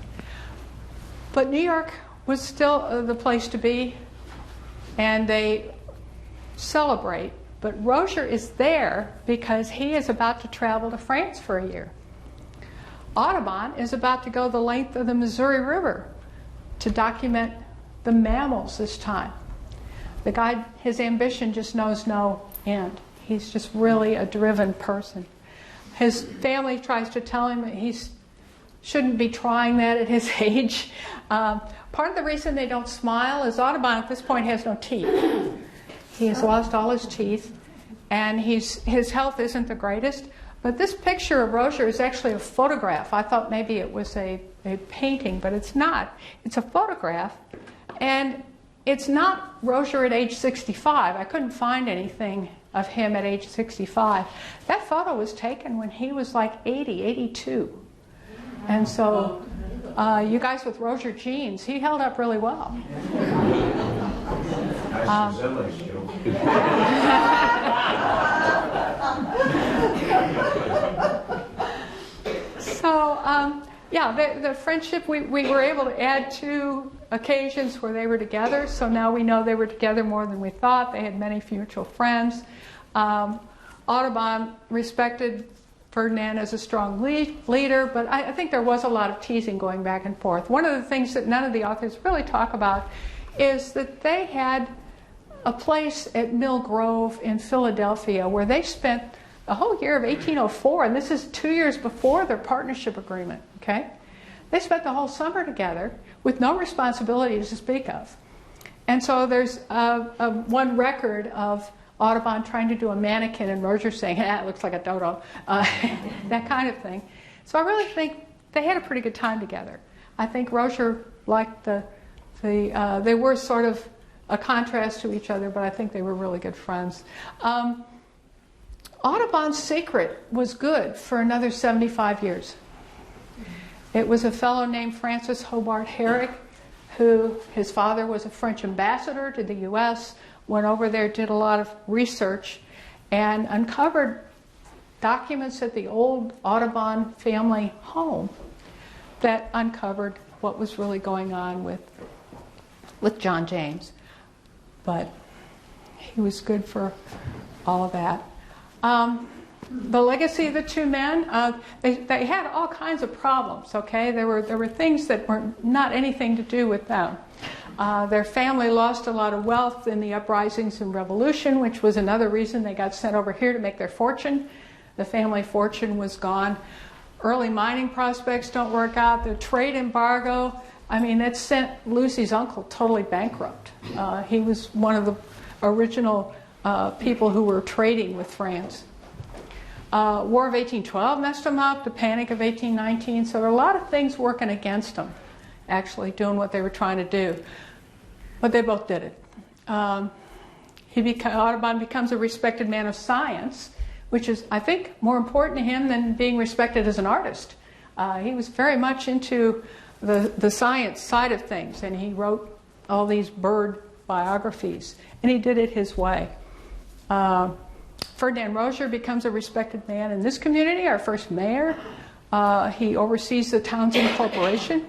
But New York was still the place to be, and they celebrate. But Rozier is there because he is about to travel to France for a year. Audubon is about to go the length of the Missouri River to document the mammals this time. The guy, his ambition just knows no end. He's just really a driven person. His family tries to tell him that he shouldn't be trying that at his age. Part of the reason they don't smile is Audubon at this point has no teeth. He has lost all his teeth, and his health isn't the greatest. But this picture of Rozier is actually a photograph. I thought maybe it was a painting, but it's not. It's a photograph, and it's not Rozier at age 65. I couldn't find anything of him at age 65. That photo was taken when he was like 80, 82. And so you guys with Rozier genes, he held up really well. The friendship, we were able to add 2 occasions where they were together, so now we know they were together more than we thought. They had many mutual friends. Audubon respected Ferdinand as a strong leader, but I think there was a lot of teasing going back and forth. One of the things that none of the authors really talk about is that they had a place at Mill Grove in Philadelphia where they spent the whole year of 1804, and this is 2 years before their partnership agreement, okay? They spent the whole summer together with no responsibilities to speak of. And so there's one record of Audubon trying to do a mannequin and Rozier saying, it looks like a dodo, that kind of thing. So I really think they had a pretty good time together. I think Rozier liked they were sort of a contrast to each other, but I think they were really good friends. Audubon's secret was good for another 75 years. It was a fellow named Francis Hobart Herrick, who his father was a French ambassador to the U.S., went over there, did a lot of research, and uncovered documents at the old Audubon family home that uncovered what was really going on with John James. But he was good for all of that. The legacy of the 2 men, they had all kinds of problems, okay? There were things that were not anything to do with them. Their family lost a lot of wealth in the uprisings and revolution, which was another reason they got sent over here to make their fortune. The family fortune was gone. Early mining prospects don't work out. The trade embargo, that sent Lucy's uncle totally bankrupt. He was one of the original people who were trading with France. War of 1812 messed them up, the Panic of 1819, so there are a lot of things working against them, actually doing what they were trying to do. But they both did it. Audubon becomes a respected man of science, which is, I think, more important to him than being respected as an artist. He was very much into the science side of things, and he wrote all these bird biographies, and he did it his way. Ferdinand Rozier becomes a respected man in this community, our first mayor. He oversees the Townsend Corporation,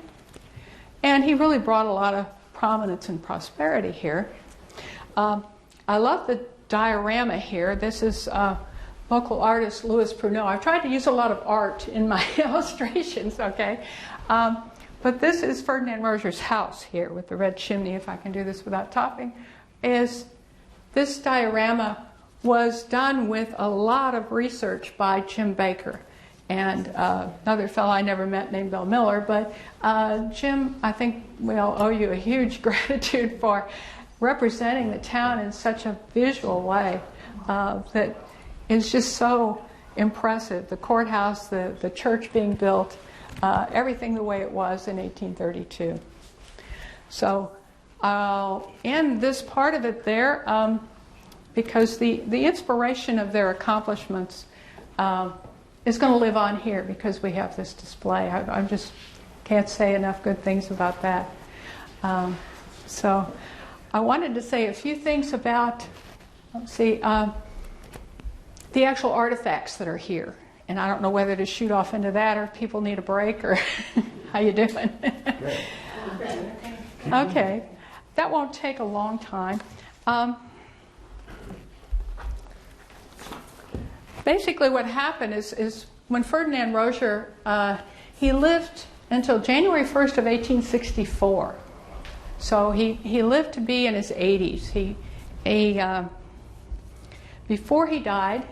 and he really brought a lot of prominence and prosperity here. I love the diorama here. This is local artist Louis Pruneau. I've tried to use a lot of art in my illustrations, okay? But this is Ferdinand Rozier's house here with the red chimney, if I can do this without talking. This diorama was done with a lot of research by Jim Baker and another fellow I never met named Bill Miller. But Jim, I think we all owe you a huge gratitude for representing the town in such a visual way that is just so impressive. The courthouse, the church being built, everything the way it was in 1832. So I'll end this part of it there because the inspiration of their accomplishments is going to live on here because we have this display. I just can't say enough good things about that. So I wanted to say a few things about, the actual artifacts that are here. And I don't know whether to shoot off into that or if people need a break or how you doing? Okay. That won't take a long time. Basically what happened is when Ferdinand Rozier, he lived until January 1st of 1864. So he lived to be in his 80s. Before he died,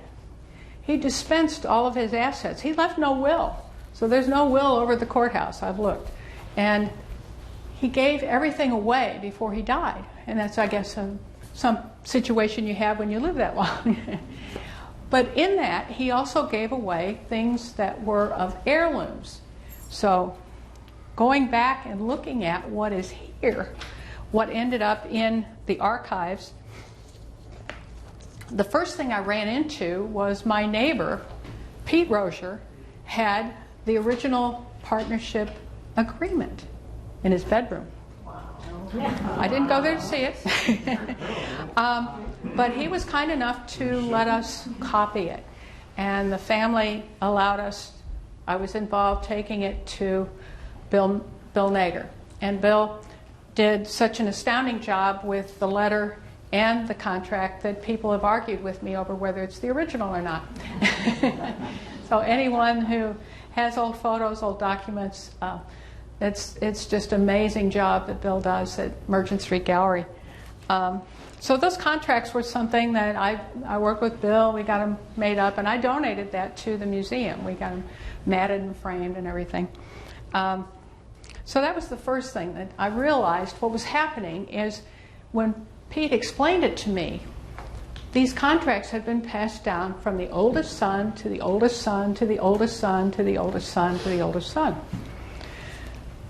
he dispensed all of his assets. He left no will. So there's no will over the courthouse. I've looked. And he gave everything away before he died. And that's, I guess, some situation you have when you live that long. But in that, he also gave away things that were of heirlooms. So going back and looking at what is here, what ended up in the archives, the first thing I ran into was my neighbor, Pete Rozier, had the original partnership agreement in his bedroom. I didn't go there to see it. But he was kind enough to let us copy it. And the family allowed us, I was involved taking it to Bill Nager. And Bill did such an astounding job with the letter and the contract that people have argued with me over whether it's the original or not. So anyone who has old photos, old documents, it's just an amazing job that Bill does at Merchant Street Gallery. So those contracts were something that I worked with Bill. We got them made up, and I donated that to the museum. We got them matted and framed and everything. So that was the first thing that I realized. What was happening is when Pete explained it to me, these contracts had been passed down from the oldest son to the oldest son to the oldest son to the oldest son to the oldest son.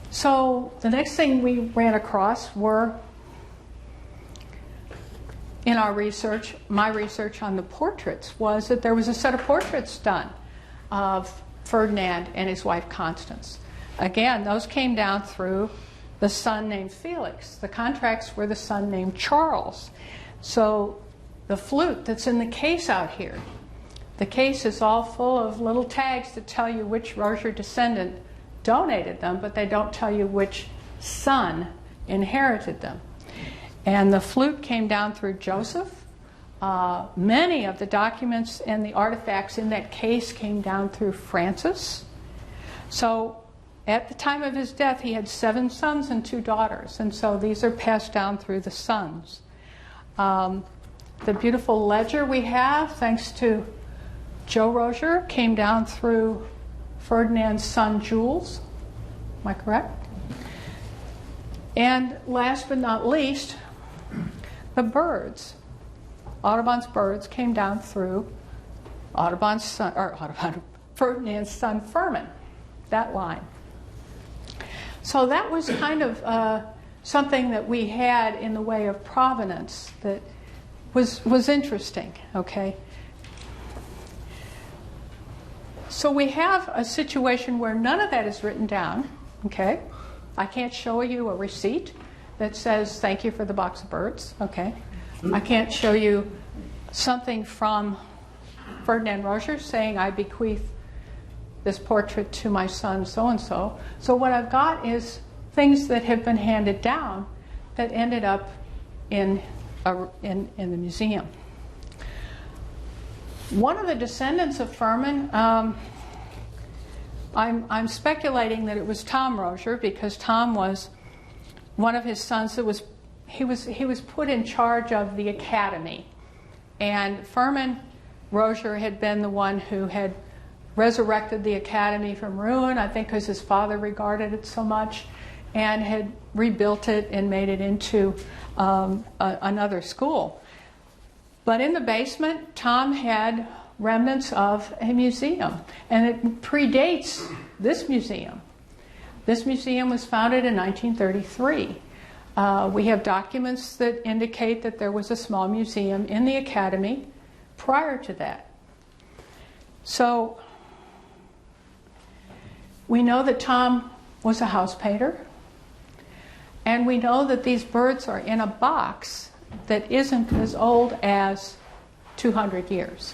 So the next thing we ran across were, in our research, my research on the portraits, was that there was a set of portraits done of Ferdinand and his wife Constance. Again, those came down through the son named Felix. The contracts were the son named Charles. So the flute that's in the case out here, the case is all full of little tags that tell you which Rozier descendant donated them, but they don't tell you which son inherited them. And the flute came down through Joseph. Many of the documents and the artifacts in that case came down through Francis. So at the time of his death, he had 7 sons and 2 daughters. And so these are passed down through the sons. The beautiful ledger we have, thanks to Joe Rozier, came down through Ferdinand's son Jules. Am I correct? And last but not least, the birds. Audubon's birds came down through Ferdinand's son Furman, that line. So that was kind of something that we had in the way of provenance that was interesting, okay? So we have a situation where none of that is written down, okay? I can't show you a receipt that says thank you for the box of birds, okay? I can't show you something from Ferdinand Rozier saying I bequeath this portrait to my son so-and-so. So what I've got is things that have been handed down that ended up in the museum. One of the descendants of Furman, I'm speculating that it was Tom Rozier, because Tom was one of his sons that was put in charge of the academy, and Furman Rozier had been the one who had resurrected the academy from ruin, I think because his father regarded it so much, and had rebuilt it and made it into another school. But in the basement, Tom had remnants of a museum, and it predates this museum. This museum was founded in 1933. We have documents that indicate that there was a small museum in the academy prior to that. So we know that Tom was a house painter, and we know that these birds are in a box that isn't as old as 200 years.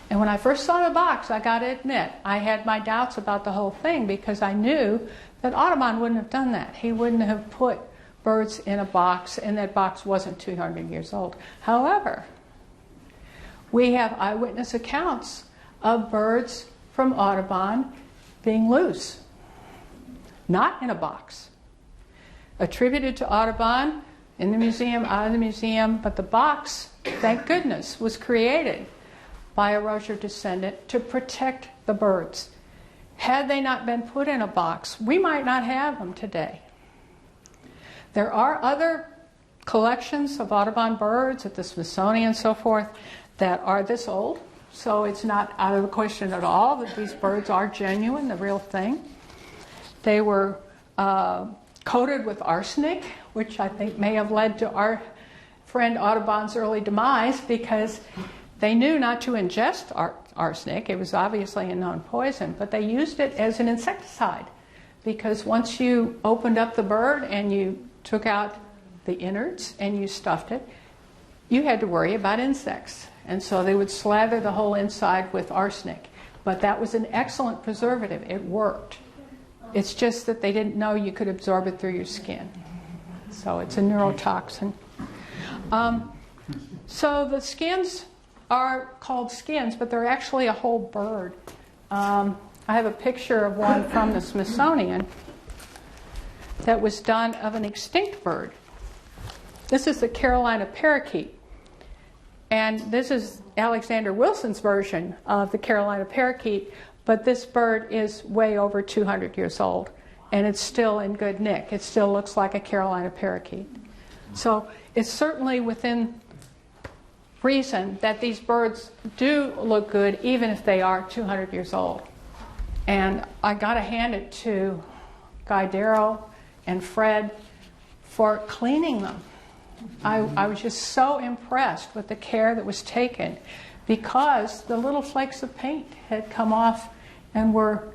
And when I first saw the box, I got to admit, I had my doubts about the whole thing because I knew that Audubon wouldn't have done that. He wouldn't have put birds in a box, and that box wasn't 200 years old. However, we have eyewitness accounts of birds from Audubon being loose, not in a box. Attributed to Audubon, in the museum, out of the museum, but the box, thank goodness, was created by a Rozier descendant to protect the birds. Had they not been put in a box, we might not have them today. There are other collections of Audubon birds at the Smithsonian and so forth that are this old, so it's not out of the question at all that these birds are genuine, the real thing. They were coated with arsenic, which I think may have led to our friend Audubon's early demise because they knew not to ingest arsenic. It was obviously a known poison, but they used it as an insecticide because once you opened up the bird and you took out the innards and you stuffed it, you had to worry about insects. And so they would slather the whole inside with arsenic. But that was an excellent preservative. It worked. It's just that they didn't know you could absorb it through your skin. So it's a neurotoxin. So the skins are called skins, but they're actually a whole bird. I have a picture of one from the Smithsonian that was done of an extinct bird. This is the Carolina parakeet. And this is Alexander Wilson's version of the Carolina parakeet, but this bird is way over 200 years old, and it's still in good nick. It still looks like a Carolina parakeet. So it's certainly within reason that these birds do look good, even if they are 200 years old. And I got to hand it to Guy Darrow and Fred for cleaning them. I was just so impressed with the care that was taken because the little flakes of paint had come off and were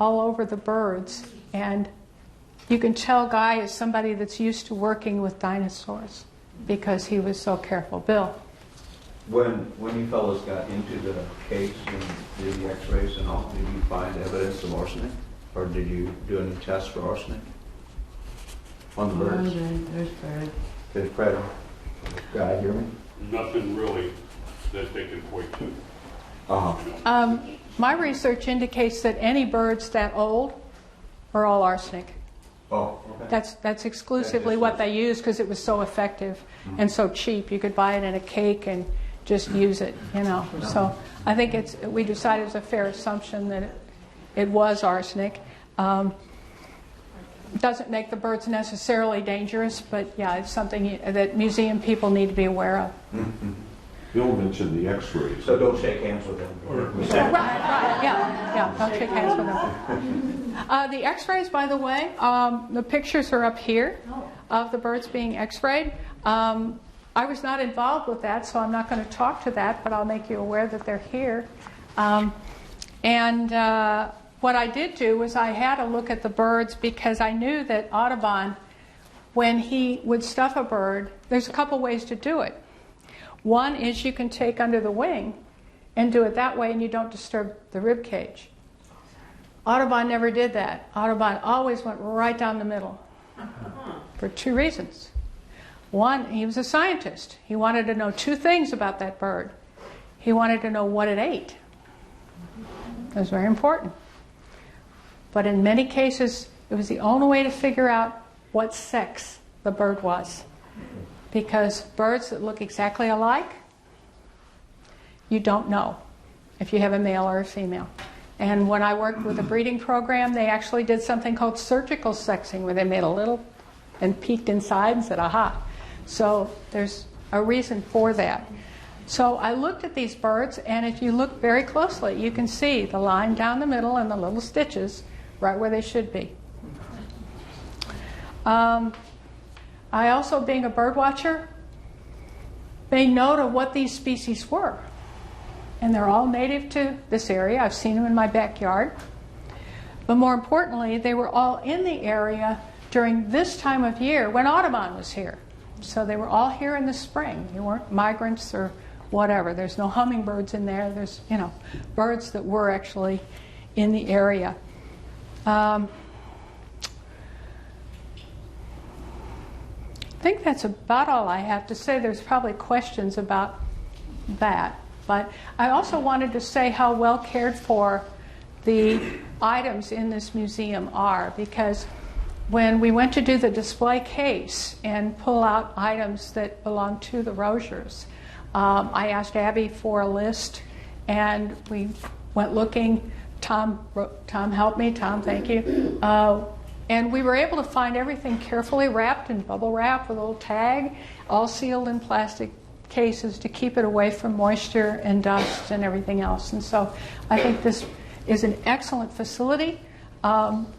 all over the birds. And you can tell Guy is somebody that's used to working with dinosaurs because he was so careful. Bill? When you fellows got into the case and did the x-rays and all, did you find evidence of arsenic? Or did you do any tests for arsenic on the birds? There's Fred. Did Fred, Guy, hear me? Nothing really that they can point to. Uh-huh. My research indicates that any birds that old are all arsenic. Oh, okay. That's exclusively what they use because it was so effective and so cheap. You could buy it in a cake and just use it, you know. So I think we decided it was a fair assumption that it was arsenic. Doesn't make the birds necessarily dangerous, but yeah, it's something that museum people need to be aware of. Mm-hmm. Bill mentioned the x-rays. So don't shake hands with them. Right, yeah, don't shake hands with them. The x-rays, by the way, the pictures are up here of the birds being x-rayed. I was not involved with that, so I'm not going to talk to that, but I'll make you aware that they're here. What I did do was I had a look at the birds because I knew that Audubon, when he would stuff a bird, there's a couple ways to do it. One is you can take under the wing and do it that way and you don't disturb the rib cage. Audubon never did that. Audubon always went right down the middle for two reasons. One, he was a scientist. He wanted to know two things about that bird. He wanted to know what it ate. That was very important. But in many cases, it was the only way to figure out what sex the bird was. Because birds that look exactly alike, you don't know if you have a male or a female. And when I worked with a breeding program, they actually did something called surgical sexing, where they made a little and peeked inside and said, aha. So there's a reason for that. So I looked at these birds, and if you look very closely, you can see the line down the middle and the little stitches right where they should be. I also, being a bird watcher, made note of what these species were. And they're all native to this area. I've seen them in my backyard. But more importantly, they were all in the area during this time of year when Audubon was here. So they were all here in the spring. They weren't migrants or whatever. There's no hummingbirds in there. There's, birds that were actually in the area. I think that's about all I have to say. There's probably questions about that. But I also wanted to say how well cared for the items in this museum are, because when we went to do the display case and pull out items that belong to the Roziers, I asked Abby for a list, and we went looking. Tom helped me. Tom, thank you. And we were able to find everything carefully wrapped in bubble wrap with a little tag, all sealed in plastic cases to keep it away from moisture and dust and everything else. And so I think this is an excellent facility.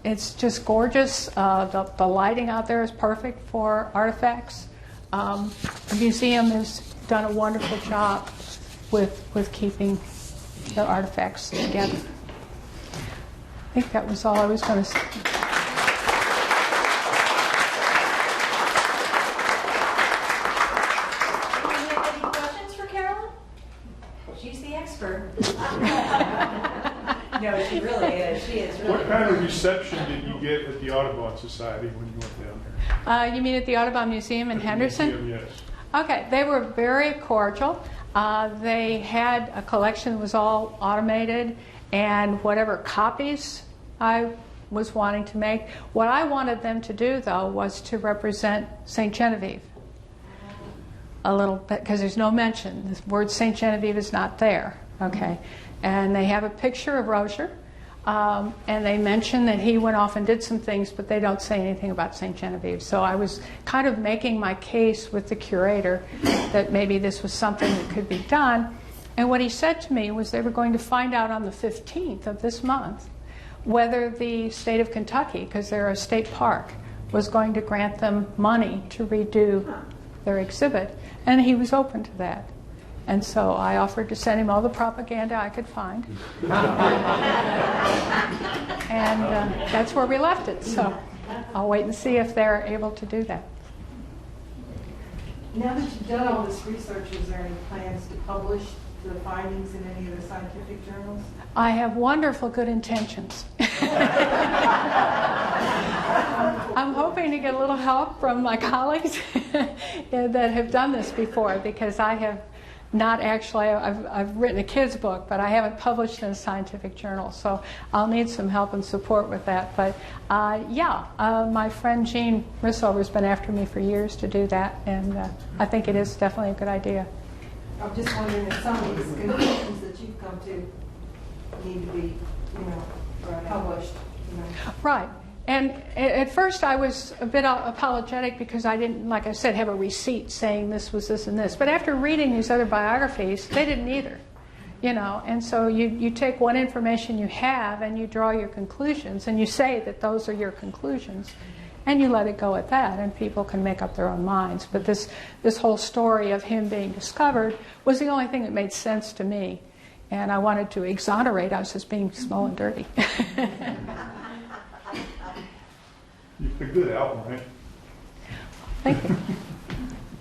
It's just gorgeous. The lighting out there is perfect for artifacts. The museum has done a wonderful job with keeping the artifacts together. I think that was all I was going to say. Any questions for Carolyn? She's the expert. No, she really is. She is really. What kind of reception did you get at the Audubon Society when you went down there? You mean at the Audubon Museum in Henderson? Museum, yes. Okay, they were very cordial. They had a collection that was all automated, and whatever copies I was wanting to make. What I wanted them to do, though, was to represent St. Genevieve a little bit, because there's no mention. The word St. Genevieve is not there, okay? And they have a picture of Rozier, and they mention that he went off and did some things, but they don't say anything about St. Genevieve. So I was kind of making my case with the curator that maybe this was something that could be done. And what he said to me was they were going to find out on the 15th of this month whether the state of Kentucky, because they're a state park, was going to grant them money to redo their exhibit. And he was open to that. And so I offered to send him all the propaganda I could find. And that's where we left it. So I'll wait and see if they're able to do that. Now that you've done all this research, is there any plans to publish the findings in any of the scientific journals? I have wonderful good intentions. I'm hoping to get a little help from my colleagues that have done this before, because I have not actually, I've written a kid's book, but I haven't published in a scientific journal, so I'll need some help and support with that. But my friend Jean Rissover has been after me for years to do that, and I think it is definitely a good idea. I'm just wondering if some of these conclusions that you've come to need to be, published. Right. And at first I was a bit apologetic because I didn't, like I said, have a receipt saying this was this and this. But after reading these other biographies, they didn't either. And so you take what information you have and you draw your conclusions, and you say that those are your conclusions, and you let it go at that, and people can make up their own minds. But this whole story of him being discovered was the only thing that made sense to me, and I wanted to exonerate us as being small and dirty. You put a good outline. Thank you.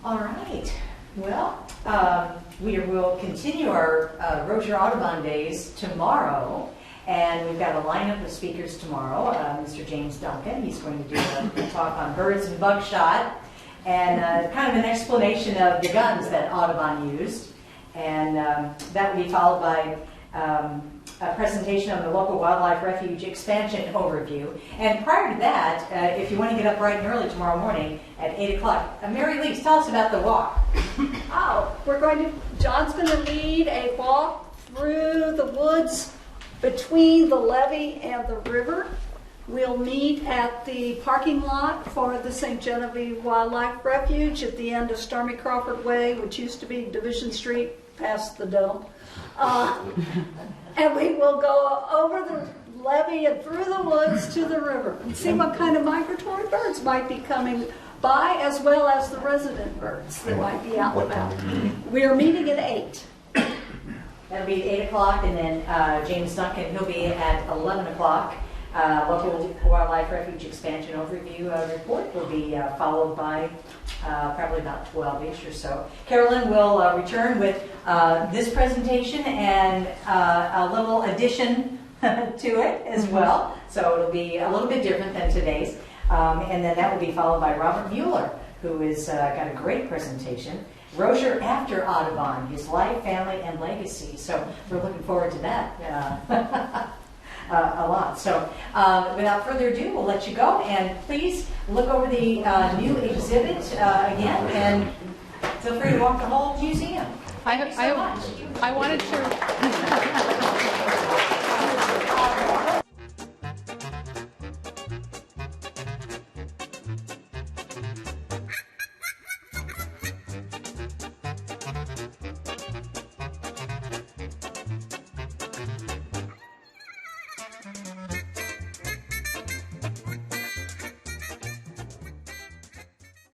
All right. Well, we will continue our Rozier-Audubon days tomorrow, and we've got a lineup of speakers tomorrow. Mr. James Duncan, he's going to do a talk on birds and buckshot, and kind of an explanation of the guns that Audubon used, and that will be followed by a presentation on the local wildlife refuge expansion overview. And prior to that, if you want to get up bright and early tomorrow morning at 8 o'clock, Mary Lees, tell us about the walk. John's going to lead a walk through the woods between the levee and the river. We'll meet at the parking lot for the St. Genevieve Wildlife Refuge at the end of Stormy Crawford Way, which used to be Division Street, past the dome. And we will go over the levee and through the woods to the river and see what kind of migratory birds might be coming by as well as the resident birds that might be out and about. We are meeting at 8. That'll be at 8 o'clock, and then James Duncan, he'll be at 11 o'clock. Local Wildlife Refuge Expansion Overview report will be followed by probably about 12-ish or so. Carolyn will return with this presentation and a little addition to it as well. So it'll be a little bit different than today's. And then that will be followed by Robert Mueller, who has got a great presentation. Rozier after Audubon, his life, family, and legacy. So we're looking forward to that a lot. So without further ado, we'll let you go. And please look over the new exhibit again, and feel free to walk the whole museum. Thank you so much. I wanted to